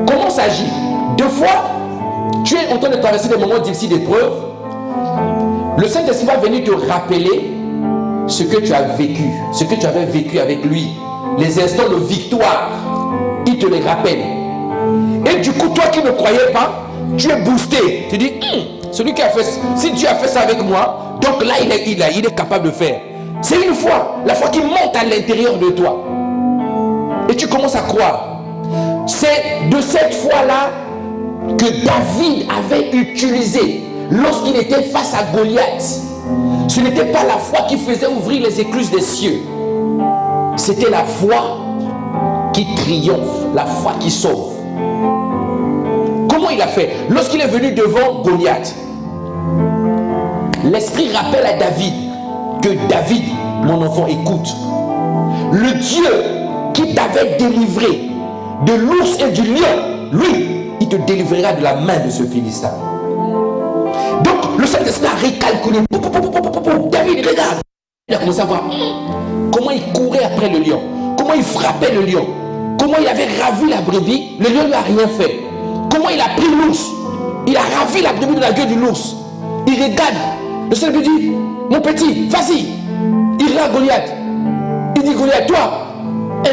Comment ça agit? Deux fois, tu es en train de traverser des moments difficiles d'épreuve. Le Saint-Esprit va venir te rappeler ce que tu as vécu, ce que tu avais vécu avec lui. Les instants de victoire, il te les rappelle. Et du coup, toi qui ne croyais pas, tu es boosté. Tu dis, celui qui a fait, si Dieu a fait ça avec moi, donc là, il est capable de faire. C'est une foi, la foi qui monte à l'intérieur de toi. Et tu commences à croire. C'est de cette foi-là que David avait utilisé lorsqu'il était face à Goliath. Ce n'était pas la foi qui faisait ouvrir les écluses des cieux. C'était la foi qui triomphe, la foi qui sauve. Comment il a fait? Lorsqu'il est venu devant Goliath, l'Esprit rappelle à David que David, mon enfant, écoute. Le Dieu qui t'avait délivré de l'ours et du lion, lui, il te délivrera de la main de ce Philistin. Donc, le Saint-Esprit a récalculé. David, regarde. Il a commencé à voir comment il courait après le lion, comment il frappait le lion, comment il avait ravi la brebis, le lion n'a rien fait. Comment il a pris l'ours, il a ravi la brebis de la gueule de l'ours. Il regarde, le Seigneur lui dit, mon petit, vas-y. Il regarde Goliath. Il dit, Goliath, toi,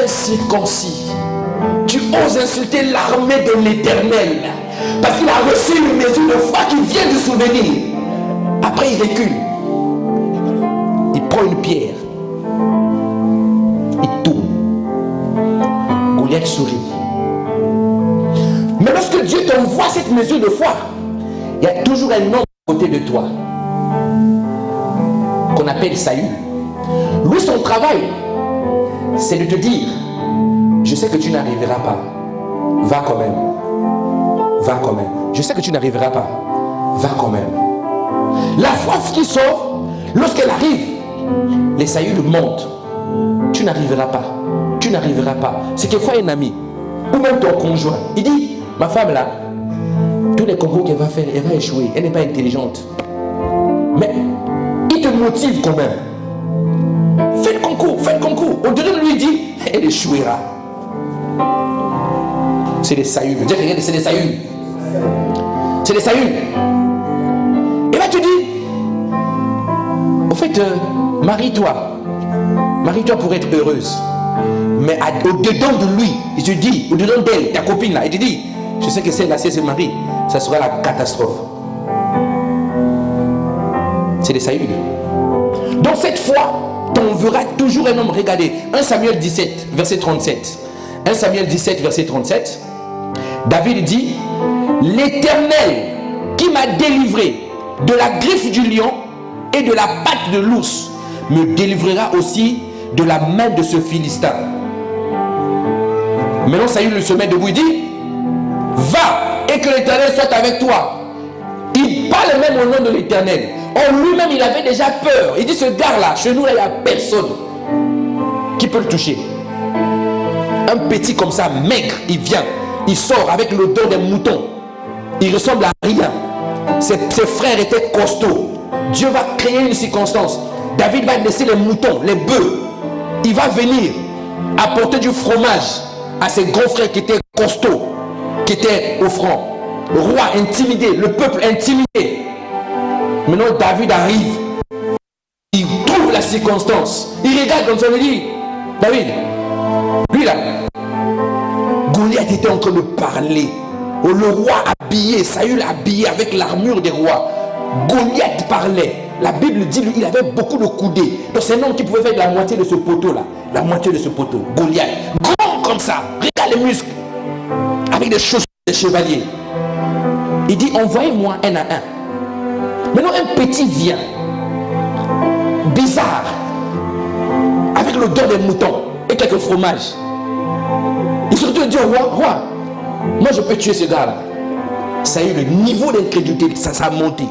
incirconcis, tu oses insulter l'armée de l'Éternel parce qu'il a reçu une mesure de foi qui vient du souvenir. Après, il recule. Il prend une pierre. Il tourne. Goliath sourit. Mais lorsque Dieu t'envoie cette mesure de foi, il y a toujours un homme à côté de toi qu'on appelle Saül. Lui, son travail, c'est de te dire, je sais que tu n'arriveras pas. Va quand même. Va quand même. Je sais que tu n'arriveras pas. Va quand même. La foi qui sauve, lorsqu'elle arrive, les Saül montent. Tu n'arriveras pas. Tu n'arriveras pas. C'est quelquefois un ami, ou même ton conjoint. Il dit, ma femme là, tous les concours qu'elle va faire, elle va échouer. Elle n'est pas intelligente. Mais il te motive quand même. Fais le concours, fais le concours. Au-delà de lui, il dit, elle échouera. C'est des Saül. C'est des Saül. C'est des Saül. Et là tu dis, au fait, marie-toi. Marie-toi pour être heureuse. Mais au-dedans de lui, il te dit, au-dedans d'elle, ta copine là, il te dit, je sais que celle-là, si elle se marie, ça sera la catastrophe. C'est des Saül. Donc cette fois, on verra toujours un homme. Regardez, 1 Samuel 17, verset 37. 1 Samuel 17, verset 37. David dit, l'Éternel qui m'a délivré de la griffe du lion et de la patte de l'ours me délivrera aussi de la main de ce Philistin. Maintenant Saül se met debout, il dit, va et que l'Éternel soit avec toi. Il parle même au nom de l'Éternel. En lui-même, il avait déjà peur. Il dit, ce gars-là, chez nous, il n'y a personne qui peut le toucher. Un petit comme ça, maigre, il vient. Il sort avec l'odeur des moutons. Il ressemble à rien. Ses frères étaient costauds. Dieu va créer une circonstance. David va laisser les moutons, les bœufs. Il va venir apporter du fromage à ses grands frères qui étaient costauds, qui étaient au front. Le roi intimidé, le peuple intimidé. Maintenant David arrive. Il trouve la circonstance. Il regarde comme ça, il dit, David, lui là, Goliath était en train de parler. Le roi habillé, Saül habillé avec l'armure des rois. Goliath parlait. La Bible dit, lui, il avait beaucoup de coudées. Donc c'est un homme qui pouvait faire la moitié de ce poteau là. La moitié de ce poteau. Goliath. Grand comme ça. Regarde les muscles. Avec des chaussures de chevalier. Il dit, envoyez-moi un à un. Maintenant un petit vient. Bizarre. Avec l'odeur des moutons. Et quelques fromages. Il surtout dit au roi, moi je peux tuer ce gars là. Ça a eu le niveau d'incrédulité, ça a monté.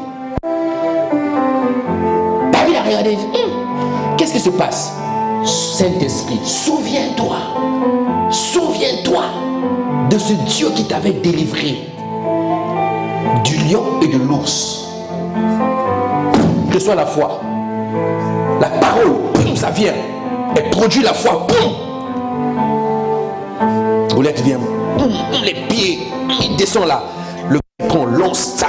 David a regardé, qu'est-ce qui se passe? Saint-Esprit, souviens-toi de ce Dieu qui t'avait délivré du lion et de l'ours. Que soit la foi, la parole, boum, ça vient, elle produit la foi, boum. Goliath vient, les pieds, il descend là. Le prend, lance, ça.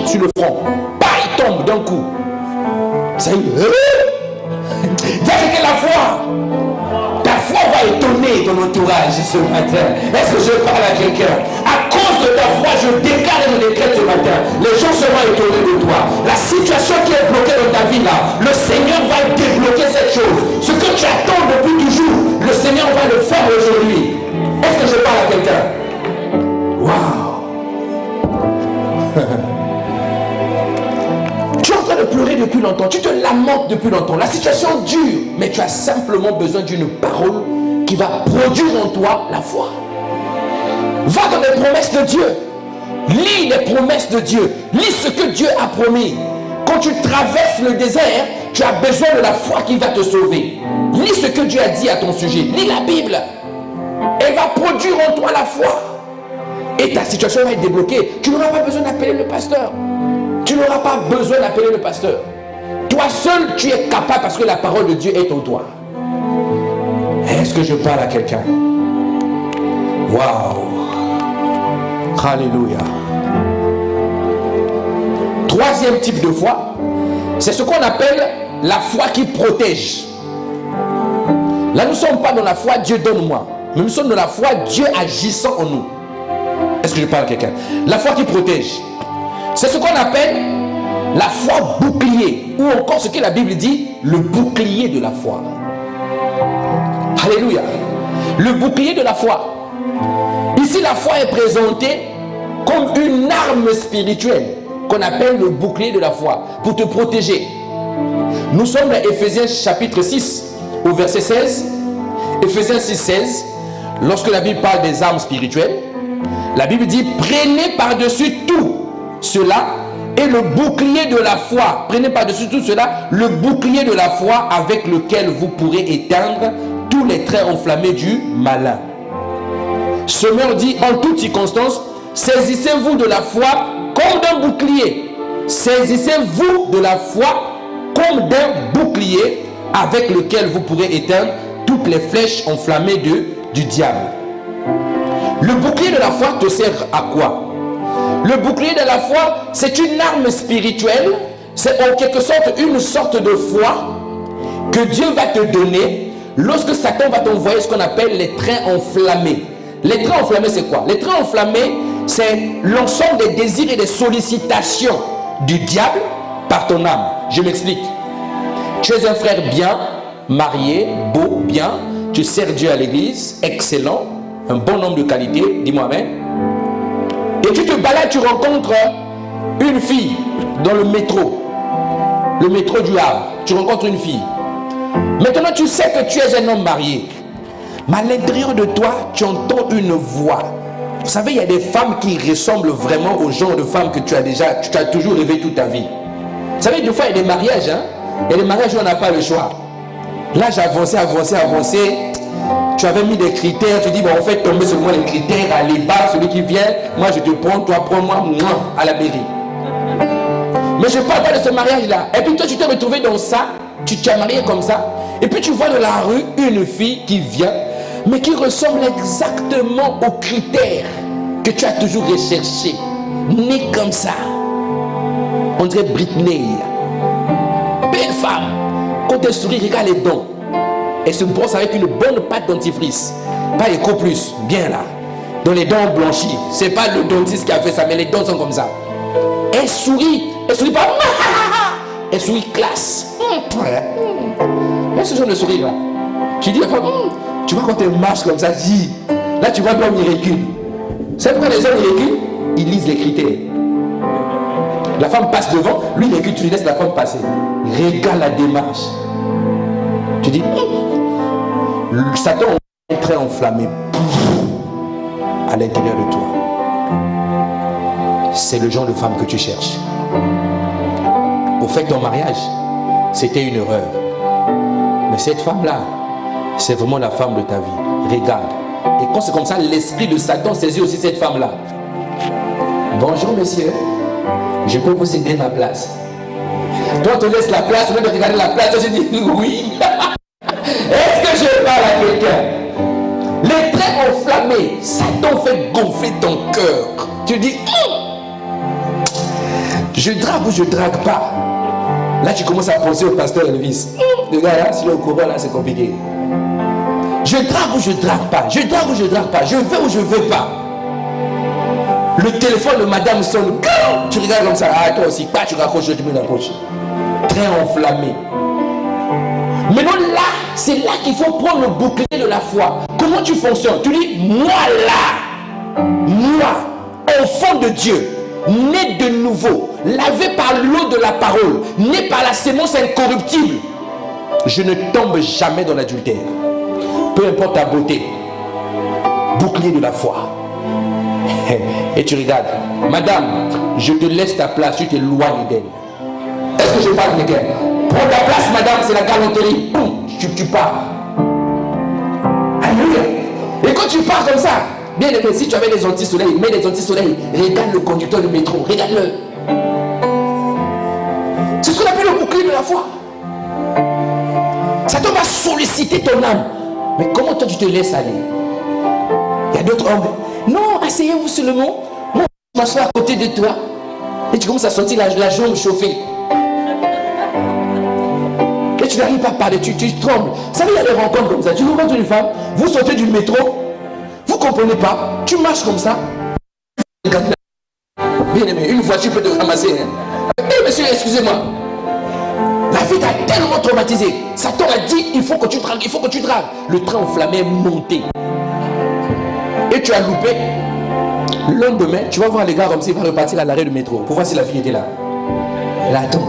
Sur le front, il tombe d'un coup. Ça y est. Dis que la foi, ta foi va étonner ton entourage ce matin. Est-ce que je parle à quelqu'un? À cause de ta foi, je déclare et je décrète ce matin. Les gens seront étonnés de toi. La situation qui est bloquée dans ta vie là, le Seigneur va débloquer cette chose. Ce que tu attends depuis toujours, le Seigneur va le faire aujourd'hui. Est-ce que je parle à quelqu'un? Waouh! Tu es en train de pleurer depuis longtemps, tu te lamentes depuis longtemps, la situation dure, mais tu as simplement besoin d'une parole qui va produire en toi la foi. Va dans les promesses de Dieu, lis les promesses de Dieu, lis ce que Dieu a promis. Quand tu traverses le désert, tu as besoin de la foi qui va te sauver. Lis ce que Dieu a dit à ton sujet, lis la Bible. Elle va produire en toi la foi. Et ta situation va être débloquée. Tu n'auras pas besoin d'appeler le pasteur. Tu n'auras pas besoin d'appeler le pasteur. Toi seul, tu es capable parce que la parole de Dieu est en toi. Est-ce que je parle à quelqu'un? Waouh! Alléluia. Troisième type de foi, c'est ce qu'on appelle la foi qui protège. Là, nous ne sommes pas dans la foi Dieu donne-moi, mais nous sommes dans la foi Dieu agissant en nous. Est-ce que je parle à quelqu'un? La foi qui protège. C'est ce qu'on appelle la foi bouclier, ou encore ce que la Bible dit, le bouclier de la foi. Alléluia. Le bouclier de la foi. Ici, la foi est présentée comme une arme spirituelle qu'on appelle le bouclier de la foi pour te protéger. Nous sommes à Éphésiens chapitre 6 au verset 16. Éphésiens 6, 16. Lorsque la Bible parle des armes spirituelles, la Bible dit: prenez par-dessus tout cela et le bouclier de la foi. Prenez par-dessus tout cela le bouclier de la foi avec lequel vous pourrez éteindre tous les traits enflammés du malin. Semeur dit: en toute circonstance, saisissez-vous de la foi comme d'un bouclier. Saisissez-vous de la foi comme d'un bouclier avec lequel vous pourrez éteindre toutes les flèches enflammées du diable. Le bouclier de la foi te sert à quoi? Le bouclier de la foi, c'est une arme spirituelle. C'est en quelque sorte une sorte de foi que Dieu va te donner lorsque Satan va t'envoyer ce qu'on appelle les traits enflammés. Les traits enflammés, c'est quoi? Les traits enflammés, c'est l'ensemble des désirs et des sollicitations du diable par ton âme. Je m'explique. Tu es un frère bien, marié, beau, bien. Tu sers Dieu à l'église, excellent, un bon homme de qualité, dis-moi amen. Et tu te balades, tu rencontres une fille dans le métro du Havre. Tu rencontres une fille. Maintenant, tu sais que tu es un homme marié. Mais à l'intérieur de toi, tu entends une voix. Vous savez, il y a des femmes qui ressemblent vraiment au genre de femmes que tu as toujours rêvé toute ta vie. Vous savez, des fois, il y a des mariages. Il y a des mariages où on n'a pas le choix. Là, j'ai avancé. Tu avais mis des critères. Tu dis, bon, on fait tomber seulement les critères. Allez, bas, celui qui vient. Moi, je te prends, toi, prends-moi, moi, à la mairie. Mais je ne parle pas de ce mariage-là. Et puis, toi, tu t'es retrouvé dans ça. Tu t'es marié comme ça. Et puis, tu vois dans la rue une fille qui vient, mais qui ressemble exactement aux critères que tu as toujours recherchés. Née comme ça. On dirait Britney. Belle femme. Quand elle sourit, regarde les dents. Elle se brosse avec une bonne pâte dentifrice. Pas Eco Plus, bien là. Dans les dents blanchies. C'est pas le dentiste qui a fait ça, mais les dents sont comme ça. Elle sourit. Elle sourit pas. Elle sourit classe. Mais ce genre de sourire là. Tu dis à la femme, tu vois quand elle marche comme ça, dis. Là tu vois l'homme il recule. C'est pourquoi les hommes ils reculent, ils lisent les critères. La femme passe devant, lui il recule, tu lui laisses la femme passer. Regarde la démarche. Tu dis, Satan est très enflammé à l'intérieur de toi. C'est le genre de femme que tu cherches. Au fait, ton mariage, c'était une erreur. Mais cette femme-là, c'est vraiment la femme de ta vie. Regarde. Et quand c'est comme ça, l'esprit de Satan saisit aussi cette femme-là. Bonjour, messieurs. Je peux vous aider ma place. Toi, on te laisse la place, au lieu de regarder la place, je dis oui. Est-ce que je parle à quelqu'un? Les traits enflammés, Satan fait gonfler ton cœur. Tu dis, je drague ou je drague pas? Là, tu commences à penser au pasteur Elvis. Le gars là, s'il est au courant, là, c'est compliqué. Je drague ou je drague pas? Je drague ou je drague pas? Je veux ou je veux pas? Le téléphone de madame sonne. Tu regardes comme ça. Ah, toi aussi. Pas, tu raccroches, tu me raccroches. Très enflammé. Maintenant, là, c'est là qu'il faut prendre le bouclier de la foi. Comment tu fonctionnes? Tu dis, moi là, moi, enfant de Dieu, né de nouveau, lavé par l'eau de la parole, né par la sémence incorruptible, je ne tombe jamais dans l'adultère. Peu importe ta beauté, bouclier de la foi. Et tu regardes, madame, je te laisse ta place, tu t'éloignes d'elle. Est-ce que je parle avec elle? Prends ta place, madame, c'est la galanterie. Tu pars. Alléluia. Et quand tu pars comme ça, bien aimé, si tu avais des anti-soleil, mets des anti-soleil, regarde le conducteur du métro, regarde-le. C'est ce qu'on appelle le bouclier de la foi. Satan va solliciter ton âme. Mais comment toi tu te laisses aller? Il y a d'autres hommes. Non, asseyez-vous seulement. Moi, je m'assois à côté de toi. Et tu commences à sentir la jambe chauffée. Et tu n'arrives pas à parler, tu trembles. Vous savez, il y a des rencontres comme ça. Tu rencontres une femme, vous sortez du métro, vous ne comprenez pas, tu marches comme ça. Bien aimé, une voiture peut te ramasser. Hein. Eh, monsieur, excusez-moi. La vie t'a tellement traumatisé. Satan a dit, il faut que tu dragues, il faut que tu dragues. Le train enflammé est monté. Et tu as loupé. Le lendemain, tu vas voir les gars comme s'ils vont repartir à l'arrêt de métro pour voir si la fille était là. Là, attends.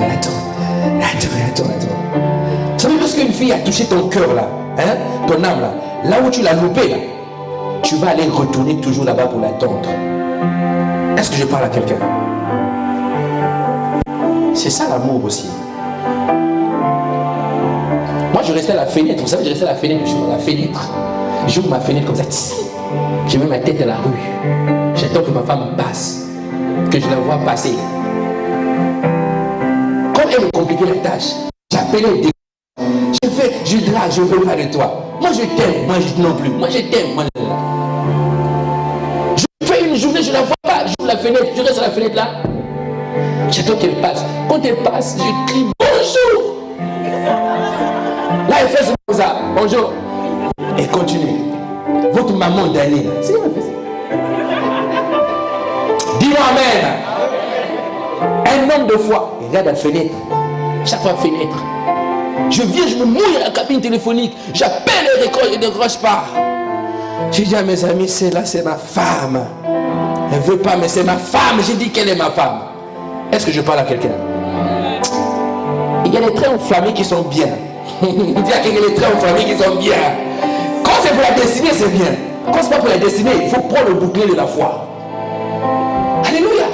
Tu savez, parce qu'une fille a touché ton cœur là, hein, ton âme là où tu l'as loupé là, tu vas aller retourner toujours là-bas pour l'attendre. Est-ce que je parle à quelqu'un? C'est ça l'amour aussi. Moi je restais à la fenêtre, vous savez, je restais à la fenêtre, je suis dans la fenêtre. J'ouvre ma fenêtre comme ça, je mets ma tête dans la rue. J'attends que ma femme passe, que je la vois passer. Quand elle me compliquait la tâche, j'appelais des... je drague, je veux pas de toi. Moi je t'aime, moi je non plus. Moi je t'aime, moi je fais une journée, je la vois pas, j'ouvre la fenêtre, je reste à la fenêtre là. J'attends qu'elle passe. Quand elle passe, je crie bonjour. Là elle fait ça, bonjour. Et continue. Votre maman d'année là, c'est elle fait ça. Dis-moi amen. Un homme de foi, regarde la fenêtre. Chaque fois fenêtre. Je viens, je me mouille à la cabine téléphonique. J'appelle et ne décroche pas. Je dis à mes amis, c'est ma femme. Elle ne veut pas, mais c'est ma femme. J'ai dit qu'elle est ma femme. Est-ce que je parle à quelqu'un? Il y a des traits enflammés qui sont bien. Il y a des traits enflammés qui sont bien. Quand c'est pour la destinée, c'est bien. Quand c'est pas pour la destinée, il faut prendre le bouclier de la foi. Alléluia.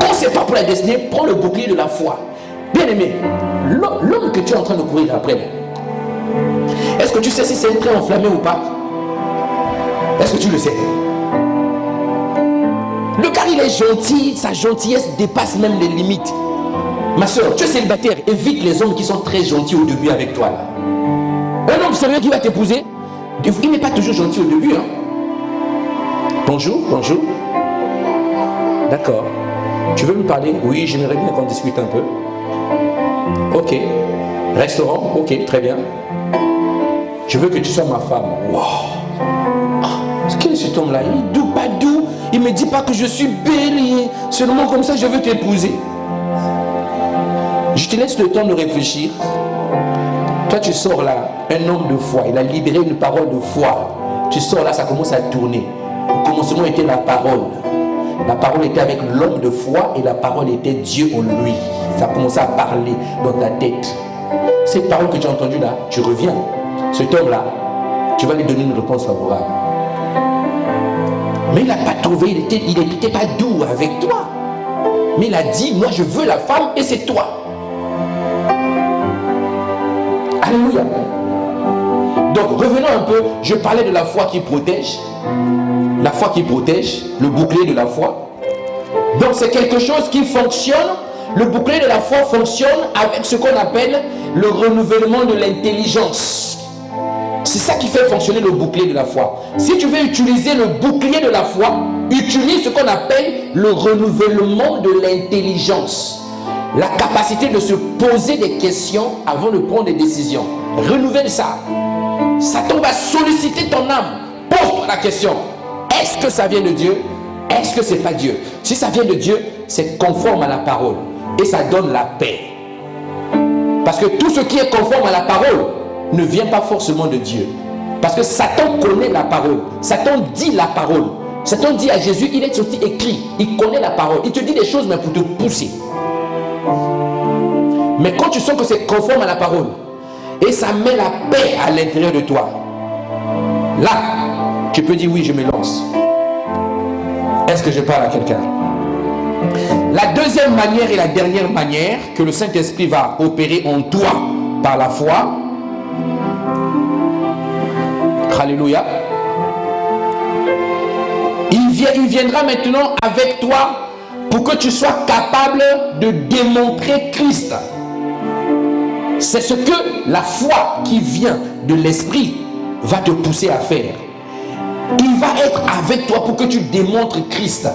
Quand c'est pas pour la destinée, prends le bouclier de la foi. Bien aimé, l'homme que tu es en train de courir après, est-ce que tu sais si c'est un trait enflammé ou pas? Est-ce que tu le sais? Le gars il est gentil, sa gentillesse dépasse même les limites. Ma soeur, tu es célibataire, évite les hommes qui sont très gentils au début avec toi là. Un homme sérieux qui va t'épouser, il n'est pas toujours gentil au début. Hein? Bonjour. D'accord. Tu veux me parler? Oui, j'aimerais bien qu'on discute un peu. Ok. Restaurant? Ok, très bien. Je veux que tu sois ma femme. Wow. Qui est cet homme-là? Il est doux, pas doux. Il ne me dit pas que je suis belle. Seulement comme ça, je veux t'épouser. Je te laisse le temps de réfléchir. Toi, tu sors là, un homme de foi. Il a libéré une parole de foi. Tu sors là, ça commence à tourner. Au commencement était la parole. La parole était avec l'homme de foi et la parole était Dieu en lui. Ça a commencé à parler dans ta tête. Cette parole que tu as entendue là, tu reviens. Cet homme-là, tu vas lui donner une réponse favorable. Mais il n'a pas trouvé, il n'était pas doux avec toi. Mais il a dit, moi je veux la femme et c'est toi. Alléluia. Donc revenons un peu, je parlais de la foi qui protège. La foi qui protège, le bouclier de la foi. Donc c'est quelque chose qui fonctionne. Le bouclier de la foi fonctionne avec ce qu'on appelle le renouvellement de l'intelligence. C'est ça qui fait fonctionner le bouclier de la foi. Si tu veux utiliser le bouclier de la foi, utilise ce qu'on appelle le renouvellement de l'intelligence. La capacité de se poser des questions avant de prendre des décisions. Renouvelle ça. Satan va solliciter ton âme. Pose-toi la question. Est-ce que ça vient de Dieu? Est-ce que c'est pas Dieu? Si ça vient de Dieu, c'est conforme à la parole. Et ça donne la paix. Parce que tout ce qui est conforme à la parole ne vient pas forcément de Dieu. Parce que Satan connaît la parole. Satan dit la parole. Satan dit à Jésus, il est sorti écrit. Il connaît la parole. Il te dit des choses, mais pour te pousser. Mais quand tu sens que c'est conforme à la parole, et ça met la paix à l'intérieur de toi, là, tu peux dire oui, je me lance. Est-ce que je parle à quelqu'un? La deuxième manière et la dernière manière que le Saint-Esprit va opérer en toi par la foi. Alléluia. Il viendra maintenant avec toi pour que tu sois capable de démontrer Christ. C'est ce que la foi qui vient de l'Esprit va te pousser à faire. Il va être avec toi pour que tu démontres Christ.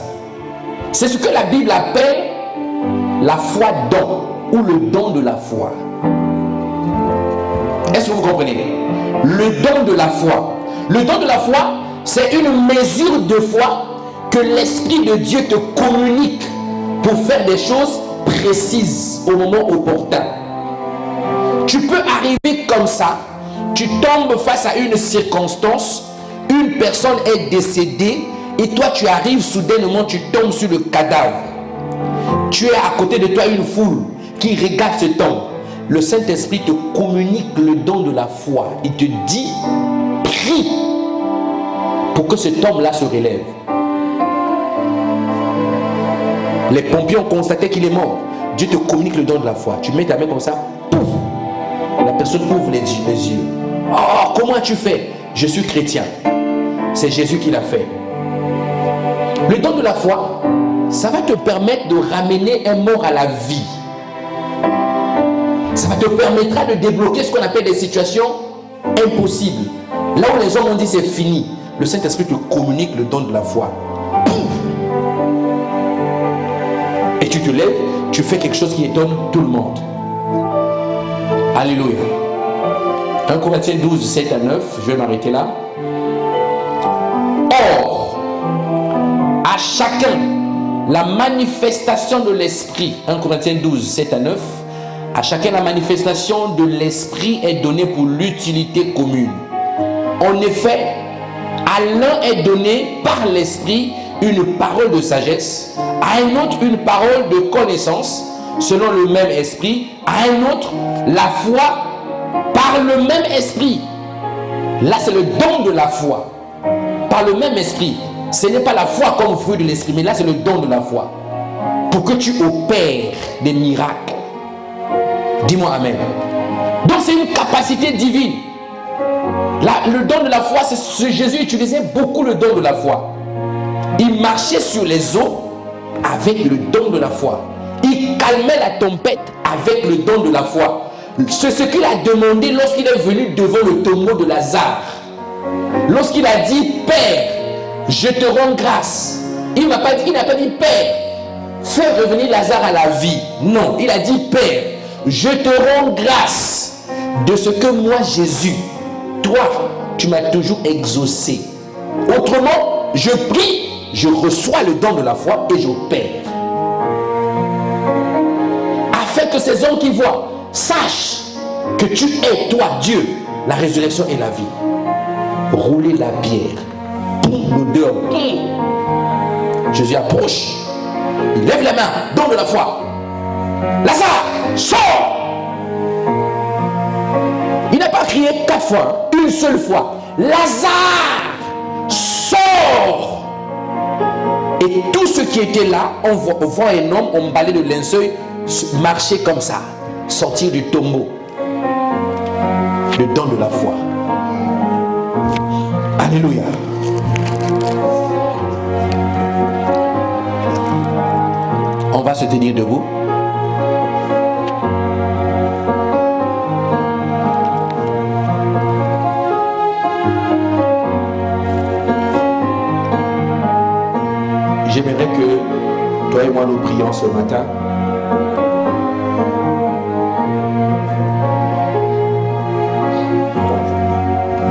C'est ce que la Bible appelle la foi don ou le don de la foi. Est-ce que vous comprenez? Le don de la foi. Le don de la foi, c'est une mesure de foi que l'Esprit de Dieu te communique pour faire des choses précises au moment opportun. tu peux arriver comme ça, tu tombes face à une circonstance, une personne est décédée et toi tu arrives soudainement, tu tombes sur le cadavre. Tu es à côté de toi une foule qui regarde cet homme. Le Saint-Esprit te communique le don de la foi. Il te dit, prie pour que cet homme-là se relève. Les pompiers ont constaté qu'il est mort. Dieu te communique le don de la foi. Tu mets ta main comme ça, pouf, la personne ouvre les yeux. Oh, comment as-tu fait? Je suis chrétien. C'est Jésus qui l'a fait. Le don de la foi, ça va te permettre de ramener un mort à la vie. Ça va te permettre de débloquer ce qu'on appelle des situations impossibles. Là où les hommes ont dit c'est fini, le Saint-Esprit te communique le don de la foi. Et tu te lèves, tu fais quelque chose qui étonne tout le monde. Alléluia. 1 Corinthiens 12, 7 à 9, je vais m'arrêter là. Or, à chacun, la manifestation de l'Esprit, 1 Corinthiens 12, 7 à 9, à chacun la manifestation de l'Esprit est donnée pour l'utilité commune. En effet, à l'un est donné par l'Esprit une parole de sagesse, à un autre une parole de connaissance, selon le même Esprit, à un autre la foi par le même Esprit. Là, c'est le don de la foi. Par le même Esprit. Ce n'est pas la foi comme fruit de l'Esprit, mais là, c'est le don de la foi. Pour que tu opères des miracles. Dis-moi Amen. Donc, c'est une capacité divine. Là, le don de la foi, c'est Jésus utilisait beaucoup le don de la foi. Il marchait sur les eaux avec le don de la foi. Il calmait la tempête avec le don de la foi. C'est ce qu'il a demandé lorsqu'il est venu devant le tombeau de Lazare. Lorsqu'il a dit, Père, je te rends grâce. Il n'a pas dit, Père, fais revenir Lazare à la vie. Non, il a dit, Père, je te rends grâce de ce que moi, Jésus, toi, tu m'as toujours exaucé. Autrement, je prie, je reçois le don de la foi et j'opère. Afin que ces hommes qui voient sachent que tu es, toi, Dieu, la résurrection et la vie. Rouler la pierre. L'odeur. Jésus approche. Il lève la main, don de la foi. Lazare, sors! Il n'a pas crié 4 fois, une seule fois. Lazare, sors! Et tous ceux qui étaient là, on voit un homme emballé de linceul marcher comme ça, sortir du tombeau. Le don de la foi. Alléluia. On va se tenir debout. J'aimerais que toi et moi nous prions ce matin.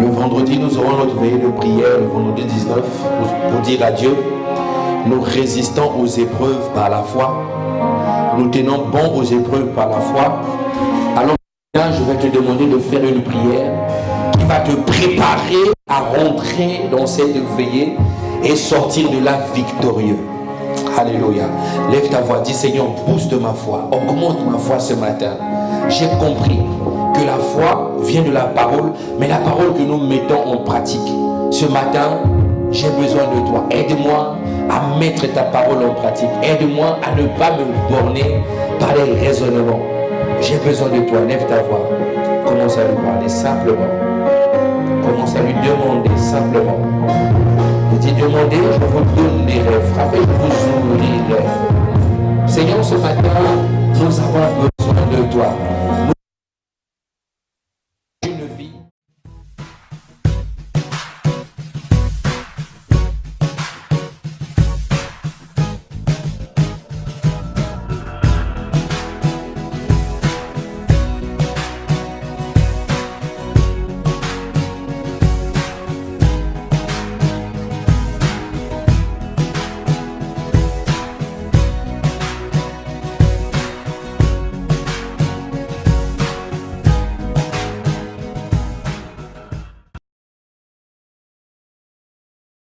Le vendredi, nous aurons notre veillée de prière, le vendredi 19, pour dire à Dieu, nous résistons aux épreuves par la foi. Nous tenons bon aux épreuves par la foi. Alors maintenant, je vais te demander de faire une prière qui va te préparer à rentrer dans cette veillée et sortir de là victorieux. Alléluia. Lève ta voix, dis Seigneur, booste ma foi, augmente ma foi ce matin. J'ai compris que la foi vient de la parole, mais la parole que nous mettons en pratique. Ce matin, j'ai besoin de toi. Aide-moi à mettre ta parole en pratique. Aide-moi à ne pas me borner par les raisonnements. J'ai besoin de toi. Lève ta voix. Commence à lui parler simplement. Commence à lui demander simplement. Il dit, demandez, je vous donne des rêves. Frappez, je vous ouvrirai. Seigneur, ce matin, nous avons besoin de toi.